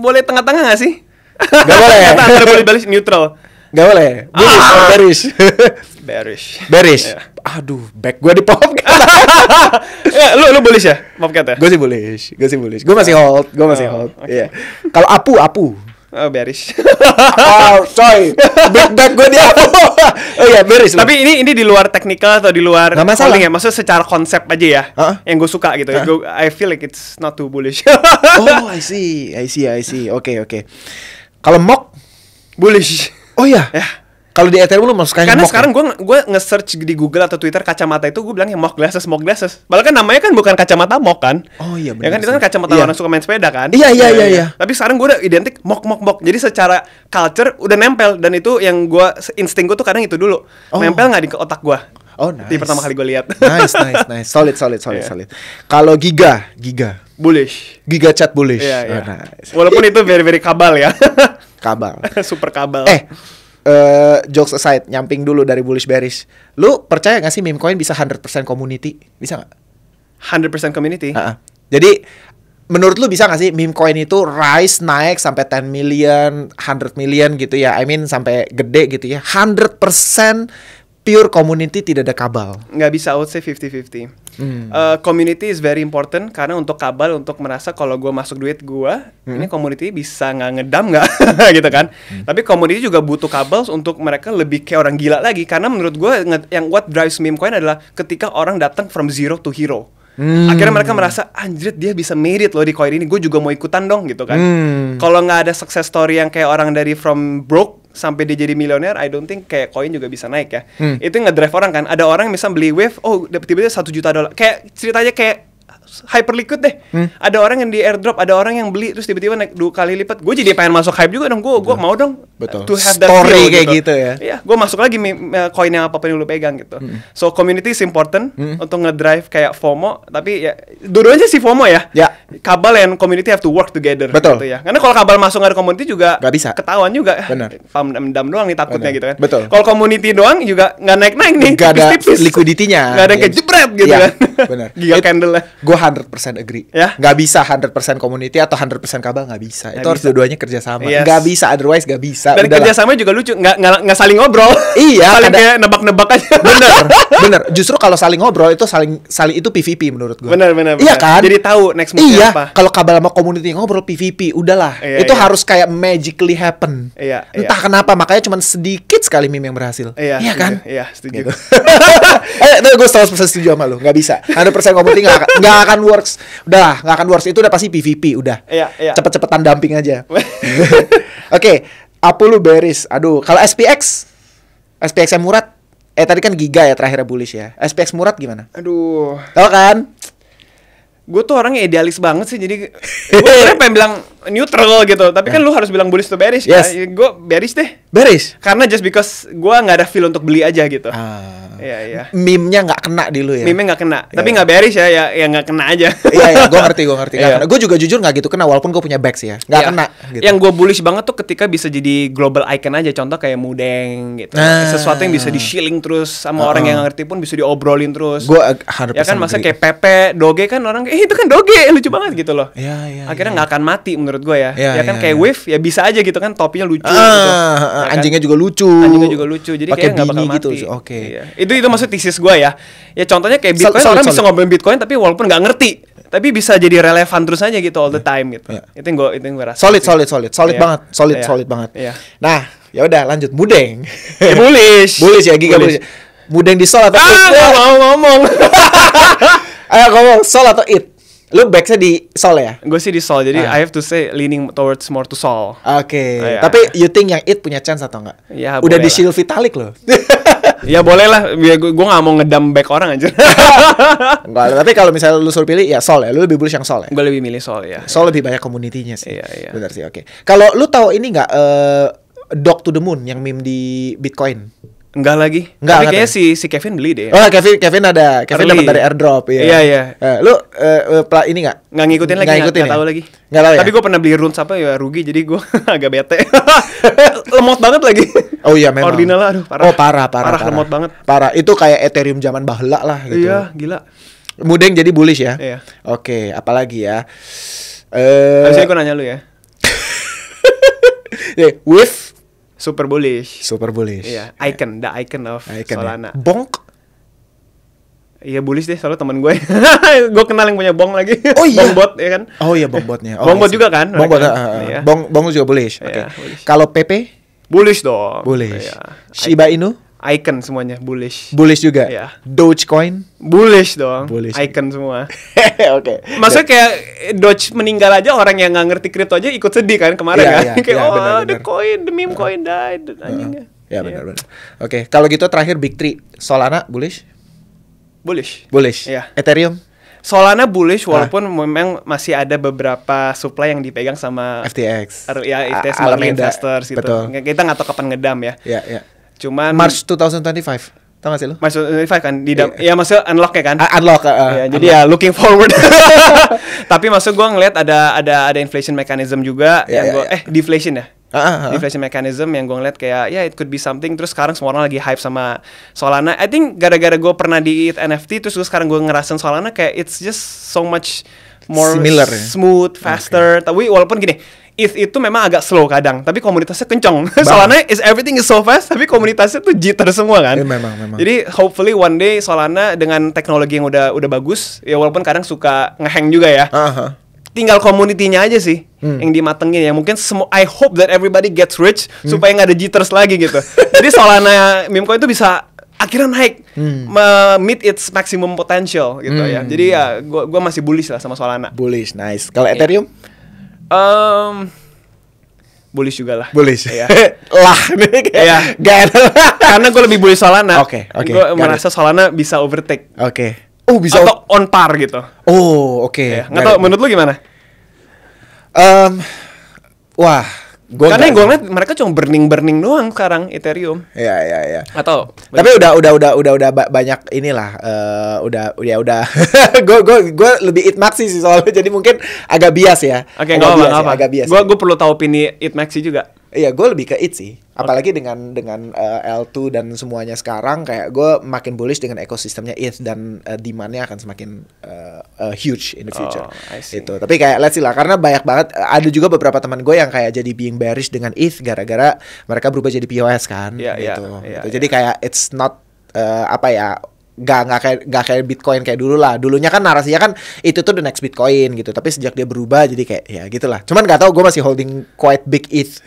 Boleh tengah-tengah gak sih?
Gak boleh.
Antara boleh bearish, neutral.
Gak boleh. Bullish or bearish? Bearish. Yeah. Aduh, back gue di Popcat.
Lu bullish ya? Popcat ya?
Gue sih bullish. Gue masih hold. Iya. Kalau Apu.
Bearish.
Oh, coy. Big bet gue dia. Oh iya, bearish.
Tapi ini di luar teknikal atau di luar
Nggak masalah.
holding ya? Maksudnya secara konsep aja ya. Yang gue suka gitu. I feel like it's not too bullish.
Oh, I see. Oke. Kalau mock
Bullish.
Oh iya.
Ya.
Kalau di Ethereum lu masuk
Karena sekarang gue nge-search di Google atau Twitter kacamata itu gue bilangnya mock glasses. Padahal kan namanya kan bukan kacamata mock kan?
Oh iya benar.
Ya kan itu kan kacamata orang suka main sepeda kan?
Iya.
Tapi sekarang gue udah identik mock. Jadi secara culture udah nempel dan itu yang gue insting gue tuh kadang itu dulu. Nempel nggak di otak gue.
Oh nice.
Di pertama kali gue lihat.
Nice. Solid. Kalau Giga
Bullish.
Giga chat bullish.
Iya.
Nice.
Walaupun itu very kabal ya.
Kabal.
Super kabal.
Jokes aside, nyamping dulu dari bullish bearish. Lu percaya gak sih meme coin bisa 100% community? Bisa gak?
100% community?
Jadi, menurut lu bisa gak sih meme coin itu rise naik sampai 10 million, 100 million gitu ya? I mean sampai gede gitu ya. 100% pure community, tidak ada kabal.
Nggak bisa, I would say 50-50. Community is very important karena untuk kabal, untuk merasa kalau gue masuk duit gue, ini community bisa nggak ngedam nggak, gitu kan? Tapi community juga butuh kabel untuk mereka lebih kayak orang gila lagi. Karena menurut gue yang what drives meme coin adalah ketika orang datang from zero to hero. Akhirnya mereka merasa anjir dia bisa made it loh di koin ini, gue juga mau ikutan dong gitu kan. Kalau nggak ada success story yang kayak orang dari from broke sampai dia jadi miliuner, I don't think kayak koin juga bisa naik ya. Itu ngedrive orang kan. Ada orang yang misal beli wave, tiba-tiba $1 juta. Kayak ceritanya kayak Hyperliquid deh. Ada orang yang di airdrop, ada orang yang beli terus tiba-tiba naik 2 kali lipat. Gue jadi pengen masuk hype juga dong. Gue mau dong.
Betul.
To have that
story
feel,
kayak gitu ya.
Iya, gue masuk lagi koin yang apapun yang lu pegang gitu. So community is important untuk ngedrive kayak FOMO. Tapi ya dua-duanya sih FOMO ya. Kabal and community have to work together.
Betul.
Gitu ya. Karena kalau kabal masuk nggak ada community juga
nggak bisa.
Ketahuan juga.
Benar.
Dam doang nih takutnya gitu kan.
Betul.
Kalau community doang juga nggak naik-naik nih.
Nggak ada
tipis-tipis.
liquidity-nya.
Nggak ada yang kayak jebret gitu kan.
Benar.
Giga candle lah.
Gue 100% agree.
Ya?
Nggak bisa 100% community atau 100% kabel, nggak bisa. Itu harus dua-duanya kerjasama.
Yes.
Nggak bisa, otherwise nggak bisa.
Dan kerjasama juga lucu, nggak saling ngobrol.
Iya,
saling kayak nebak-nebak aja.
Bener. Justru kalau saling ngobrol itu saling itu PVP menurut gue.
Bener.
Iya kan?
Jadi tahu next move-nya apa.
Kalau kabel sama community ngobrol PVP, udahlah. Itu harus kayak magically happen. Entah kenapa, makanya cuma sedikit sekali meme yang berhasil. Iya kan?
Iya, setuju.
Gue 100% setuju sama lu. Nggak bisa. 100% community nggak akan works. Udahlah, nggak akan works. Itu udah pasti PVP, udah.
Iya.
Cepet-cepetan dumping aja. Oke, apa lu bearish? Aduh, kalau SPX yang murad. Tadi kan Giga ya terakhirnya bullish ya. SPX murad gimana?
Aduh.
Tau kan?
Gue tuh orangnya idealis banget sih, jadi gue pengen bilang neutral gitu, tapi kan lu harus bilang bullish to bearish.
Yes.
Gue bearish deh.
Bearish?
Karena just because gue nggak ada feel untuk beli aja gitu. Iya.
Meme-nya nggak kena di lu ya?
Meme-nya nggak kena, tapi nggak bearish ya nggak kena aja.
Iya, gue ngerti. Gue juga jujur nggak gitu kena, walaupun gue punya backs ya, nggak kena. Gitu.
Yang gue bullish banget tuh ketika bisa jadi global icon aja, contoh kayak Mudeng gitu. Sesuatu yang bisa di-shilling terus sama orang yang ngerti pun bisa diobrolin terus.
Gue 100%
ya kan, masa kayak Pepe, Doge kan orang kayak itu kan Doge, lucu banget gitu loh.
Iya.
Akhirnya nggak akan mati menurut gue ya.
Ya kan
kayak Wave ya bisa aja gitu kan, topinya lucu gitu.
Anjingnya juga lucu.
Jadi kayak nggak bakal mati.
Gitu. Oke.
Iya. Itu maksud thesis gue ya. Ya contohnya kayak Bitcoin, orang bisa ngobrolin Bitcoin tapi walaupun nggak ngerti, tapi bisa jadi relevan terus aja gitu all the time gitu. Itu yang gue rasa.
Solid banget. Solid banget. Nah, ya udah lanjut Mudeng.
Bullish ya,
Giga bullish. Mudeng di sol atau it?
Nggak mau ngomong.
Ayo ngomong, sol atau it? Lu backsnya di sol ya?
Gue sih di sol, jadi I have to say leaning towards more to sol.
Oke. Tapi you think yang it punya chance atau enggak?
Ya,
udah di shield Vitalik loh.
Ya boleh lah, gue gak mau ngedam back orang aja.
Enggak, tapi kalau misalnya lu suruh pilih ya sol ya, lu lebih bullish yang sol ya?
Gue lebih milih sol ya.
Sol lebih banyak community-nya sih.
Iya.
Benar sih, oke. Kalau lu tahu ini enggak Dog to the Moon yang meme di Bitcoin?
Enggak lagi. Tapi kayaknya si Kevin beli deh.
Oh, Kevin ada. Kevin dapat dari airdrop ya.
Iya.
Lu ini enggak?
Nggak ngikutin lagi, nggak tahu lagi.
Nggak tahu ya?
Tapi gue pernah beli runes apa ya rugi, jadi gue agak bete. Lemot banget lagi.
Oh iya memang.
Ordinal lah, aduh parah.
Oh parah.
Lemot banget.
Parah. Itu kayak Ethereum zaman bahla lah gitu.
Iya, gila.
Mudeng jadi bullish ya?
Iya.
Oke, apalagi ya?
Habis ini gue nanya lu ya.
With
Super bullish.
Iya.
The icon of Solana.
Bonk.
Iya bullish deh, soalnya temen gue. Gue kenal yang punya Bong lagi.
Oh iya.
Bongbot ya kan.
Oh iya Bongbotnya.
Bongbot juga kan.
Bongbot.
Iya.
Bong juga bullish. Oke.
Iya, bullish.
Kalau PP?
Bullish dong.
Bullish.
Iya.
Shiba Inu?
Icon semuanya bullish.
Bullish juga.
Iya.
Dogecoin?
Bullish dong.
Bullish.
Icon semua.
Oke.
Maksudnya kayak Doge meninggal aja, orang yang nggak ngerti kripto aja ikut sedih kan kemarin
Iya,
kan.
iya,
Kayak
iya,
oh
benar,
the
benar.
coin, the meme coin died anjingnya.
Ya benar. Oke, kalau gitu terakhir Big Three. Solana bullish?
Bullish.
Bullish.
Iya.
Ethereum?
Solana bullish walaupun memang masih ada beberapa supply yang dipegang sama
FTX.
ya FTX sama
Alameda.
investors gitu.
Betul.
Kita nggak tahu kapan ngedam ya.
Iya, iya.
Cuman
March 2025. Tahu gak sih lu?
masuk 25 kan di ya maksudnya unlock ya kan.
Unlock.
Ya, jadi ya looking forward. Tapi maksud gue ngeliat ada inflation mechanism juga
Ya,
yang
ya,
gue
ya.
deflation ya.
Ah.
Deflation mechanism yang gue ngeliat kayak ya it could be something. Terus sekarang semua orang lagi hype sama Solana. I think gara-gara gue pernah di NFT terus sekarang gue ngerasain Solana kayak it's just so much more
Similar ya?
smooth, faster. Tapi walaupun gini, itu memang agak slow kadang, tapi komunitasnya kenceng. Solana everything is so fast, tapi komunitasnya tuh jitter semua kan.
Memang.
Jadi hopefully one day Solana dengan teknologi yang udah bagus, ya walaupun kadang suka ngehang juga ya. Tinggal community-nya aja sih yang dimatengin ya. Mungkin I hope that everybody gets rich supaya nggak ada jitters lagi gitu. Jadi Solana meme coin itu bisa akhirnya naik meet its maximum potential gitu ya. Jadi ya gua masih bullish lah sama Solana.
Bullish, nice. Kalau Ethereum?
Bullish juga lah.
Bullish.
Iya.
Lah nih kayak
Iya.
gak ada.
Karena gue lebih bullish Solana.
Oke,
Gue merasa Solana bisa overtake.
Oke. Oh, bisa.
Atau on par gitu.
Oh, oke.
Ya. Nggak tahu menurut lu gimana?
Wah,
Karena yang gue ngeliat mereka cuma burning doang sekarang Ethereum.
Ya.
Atau
Tapi udah banyak inilah udah gue lebih itmaxi sih soalnya jadi mungkin agak bias ya.
Oke, nggak apa-apa.
Agak bias.
Gue perlu tahu opini Itmaxi juga.
Iya, gue lebih ke it sih. Apalagi dengan L2 dan semuanya sekarang kayak gue makin bullish dengan ekosistemnya it dan demand-nya akan semakin huge in the future.
I see.
Itu. Tapi kayak let's see lah karena banyak banget ada juga beberapa teman gue yang kayak jadi being bearish dengan it gara-gara mereka berubah jadi POS kan
Iya,
gitu.
iya.
Jadi kayak it's not Gak kayak Bitcoin kayak dulu lah. Dulunya kan narasinya kan itu tuh the next Bitcoin gitu. Tapi sejak dia berubah jadi kayak ya gitulah. Cuman gak tahu gue masih holding quite big ETH.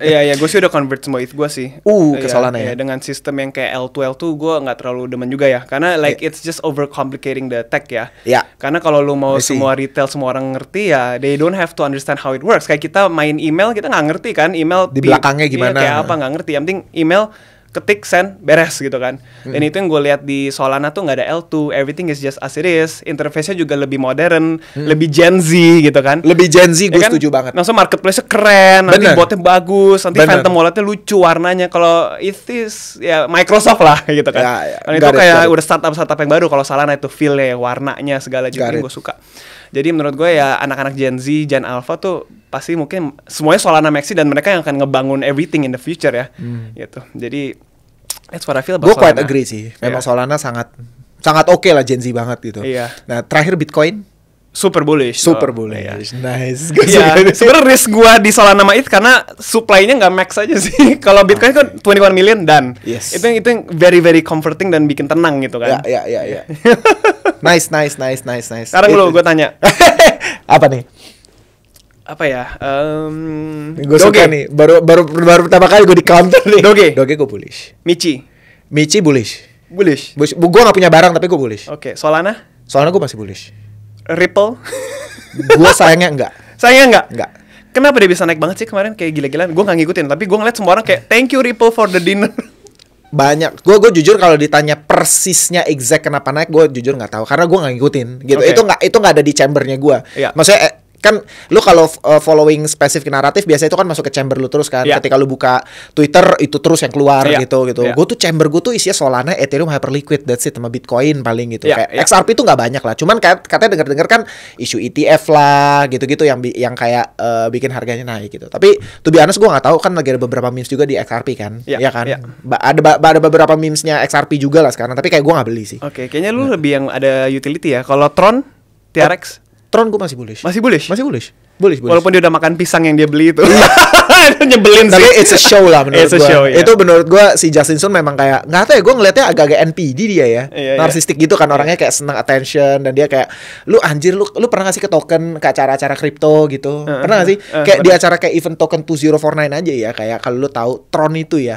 Iya, gue sih udah convert semua ETH gue sih.
Ke Solana ya.
Dengan sistem yang kayak L2 gue nggak terlalu demen juga ya. Karena it's just overcomplicating the tech ya.
Iya.
Karena kalau lu mau semua retail semua orang ngerti ya, they don't have to understand how it works. Kayak kita main email kita nggak ngerti kan email
di belakangnya gimana?
Kayak apa nggak ngerti. Yang penting email ketik send beres gitu kan. Dan itu yang gue lihat di Solana tuh nggak ada L2, everything is just as it is. Interface-nya juga lebih modern, lebih Gen Z gitu kan.
Lebih Gen Z, gue
kan?
setuju banget.
Langsung marketplace-nya keren, nanti botnya bagus, nanti
Bener.
Phantom Wallet-nya lucu warnanya. Kalau itu ya Microsoft lah gitu kan.
Ya.
Dan itu kayak udah startup yang baru. Kalau Solana itu feel-nya, warnanya segala juga gue suka. Jadi menurut gue ya anak-anak Gen Z, Gen Alpha tuh pasti mungkin semuanya Solana Maxi dan mereka yang akan ngebangun everything in the future ya. Gitu. Jadi that's what I feel about
Gue
Solana.
quite agree sih. Memang Solana sangat oke lah Gen Z banget gitu.
Iya.
Nah, terakhir Bitcoin
super bullish.
Nice.
Iya, sebenarnya risk gua di Solana sama ETH karena supply-nya nggak max aja sih. Kalau Bitcoin kan 21 million dan
Yes.
itu yang very very comforting dan bikin tenang gitu kan.
Ya. Nice.
Sekarang lu gue tanya.
Apa nih?
Apa ya?
Gue suka nih. Baru pertama kali gue di counter nih. Doge gue bullish.
Michi
bullish.
Gue
gak punya barang tapi gue bullish.
Oke, Solana?
Solana gue masih bullish.
Ripple?
Gue sayangnya enggak.
Enggak. Kenapa dia bisa naik banget sih kemarin kayak gila-gilaan? Gue gak ngikutin, tapi gue ngeliat semua orang kayak thank you Ripple for the dinner.
Banyak. Gue jujur kalau ditanya persisnya exact kenapa naik, gue jujur nggak tahu karena gue nggak ngikutin. Gitu.
Okay.
Itu nggak ada di chambernya gue.
Iya.
Maksudnya kan lu kalau following spesifik naratif biasanya itu kan masuk ke chamber lu terus kan.
Yeah.
Ketika lu buka Twitter itu terus yang keluar gitu.
Yeah.
Gue tuh chamber gue tuh isinya Solana, Ethereum, Hyperliquid, that's it, sama Bitcoin paling gitu.
Yeah.
Kayak XRP tuh nggak banyak lah. Cuman katanya dengar kan isu ETF lah gitu-gitu yang kayak bikin harganya naik gitu. Tapi to be honest gue nggak tahu kan lagi ada beberapa memes juga di XRP kan.
Yeah.
Ya kan.
Yeah.
Ada beberapa memesnya XRP juga lah sekarang. Tapi kayak gue nggak beli sih.
Oke, kayaknya lu lebih yang ada utility ya. Kalau Tron, TRX
Tron gue masih bullish.
Masih bullish?
Masih bullish. Bullish.
Walaupun dia udah makan pisang yang dia beli itu. Nyebelin sih.
Tapi it's a show lah menurut
It's a
gue.
show, iya.
Itu menurut gue si Justin Sun memang kayak nggak tahu ya, gue ngeliatnya agak-agak NPD dia ya,
Iya,
narsistik gitu kan, orangnya kayak senang attention, dan dia kayak lu anjir, lu pernah ngasih ke token ke acara-acara kripto gitu, pernah nggak sih? Kayak di acara kayak event token 2049 aja ya, kayak kalau lu tahu Tron itu ya,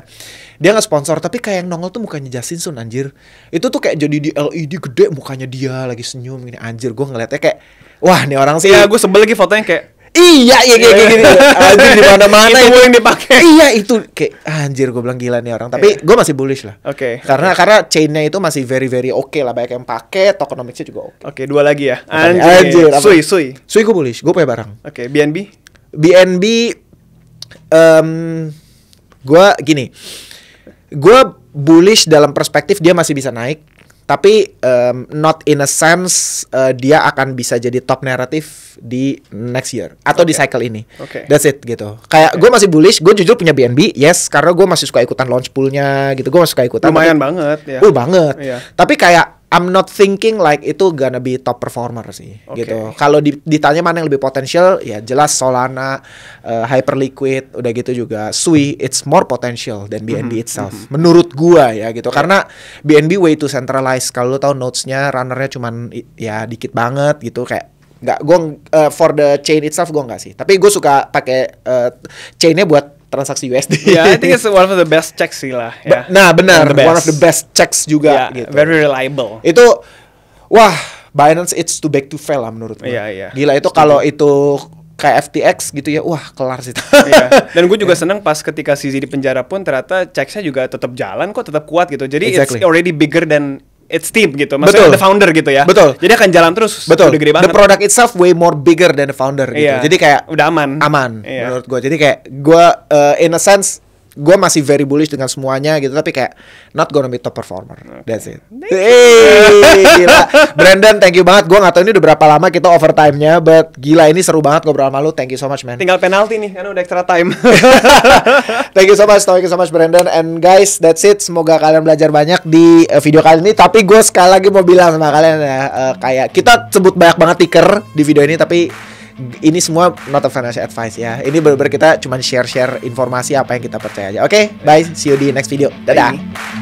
dia nggak sponsor tapi kayak yang nongol tuh mukanya Justin Sun anjir. Itu tuh kayak jadi di LED gede mukanya dia lagi senyum gini, anjir gue ngeliatnya kayak wah nih orang sih.
Iya, gue sebel lagi fotonya kayak
Iya kayak gini. Anjir di mana-mana
itu yang dipakai.
Iya itu kayak anjir, gue bilang gila nih orang. Tapi gue masih bullish lah.
Oke.
Karena chainnya itu masih very oke lah, banyak yang pakai, tokenomicsnya juga oke.
Oke, 2 lagi ya.
Anjir, apa?
Sui.
Sui gue bullish, gue punya barang.
Oke, BNB.
Gue gini, gue bullish dalam perspektif dia masih bisa naik, tapi not in a sense dia akan bisa jadi top narrative di next year atau di cycle ini. That's it gitu. Kayak gue masih bullish, gue jujur punya BNB, yes, karena gue masih suka ikutan launch poolnya gitu, gue masih suka ikutan.
Lumayan banget ya.
Banget.
Iya.
Tapi kayak I'm not thinking like itu gonna be top performer sih, gitu. Kalau ditanya mana yang lebih potensial, ya jelas Solana, Hyperliquid, udah gitu juga Sui, it's more potential than BNB itself. Menurut gua ya gitu, karena BNB way too centralized. Kalau lu tahu nodesnya, runnernya cuman ya dikit banget gitu, kayak nggak. Gua for the chain itself gua nggak sih. Tapi gue suka pakai chainnya buat transaksi USD.
Yeah, I think it's one of the best checks sih lah. Ya.
Nah benar, one of the best checks juga.
Yeah,
gitu.
Very reliable.
Itu wah, Binance it's too big to fail lah menurut gue.
Iya.
Gila itu kalau itu kayak FTX gitu ya, wah kelar sih.
Iya. Dan gue juga senang pas ketika CZ di penjara pun ternyata checksnya juga tetap jalan kok, tetap kuat gitu. Jadi it's already bigger than its team gitu. Maksudnya the founder gitu ya.
Betul.
Jadi akan jalan terus.
Betul.
Udah gede banget.
The product itself way more bigger than the founder gitu.
Iya.
Jadi kayak
udah aman.
Iya. Menurut gue. Jadi kayak gue in a sense gue masih very bullish dengan semuanya gitu, tapi kayak not gonna be top performer. That's it. Gila. Brandon, thank you banget. Gue gak tahu ini udah berapa lama kita overtime-nya, but gila ini seru banget ngobrol sama lu. Thank you so much, man.
Tinggal penalti nih karena udah extra time.
Thank you so much Brandon. And guys, that's it. Semoga kalian belajar banyak di video kali ini. Tapi gue sekali lagi mau bilang sama kalian ya, kayak kita sebut banyak banget ticker di video ini, tapi ini semua not a financial advice ya. Ini bener-bener kita cuma share informasi apa yang kita percaya aja. Oke, bye. See you di next video. Dadah.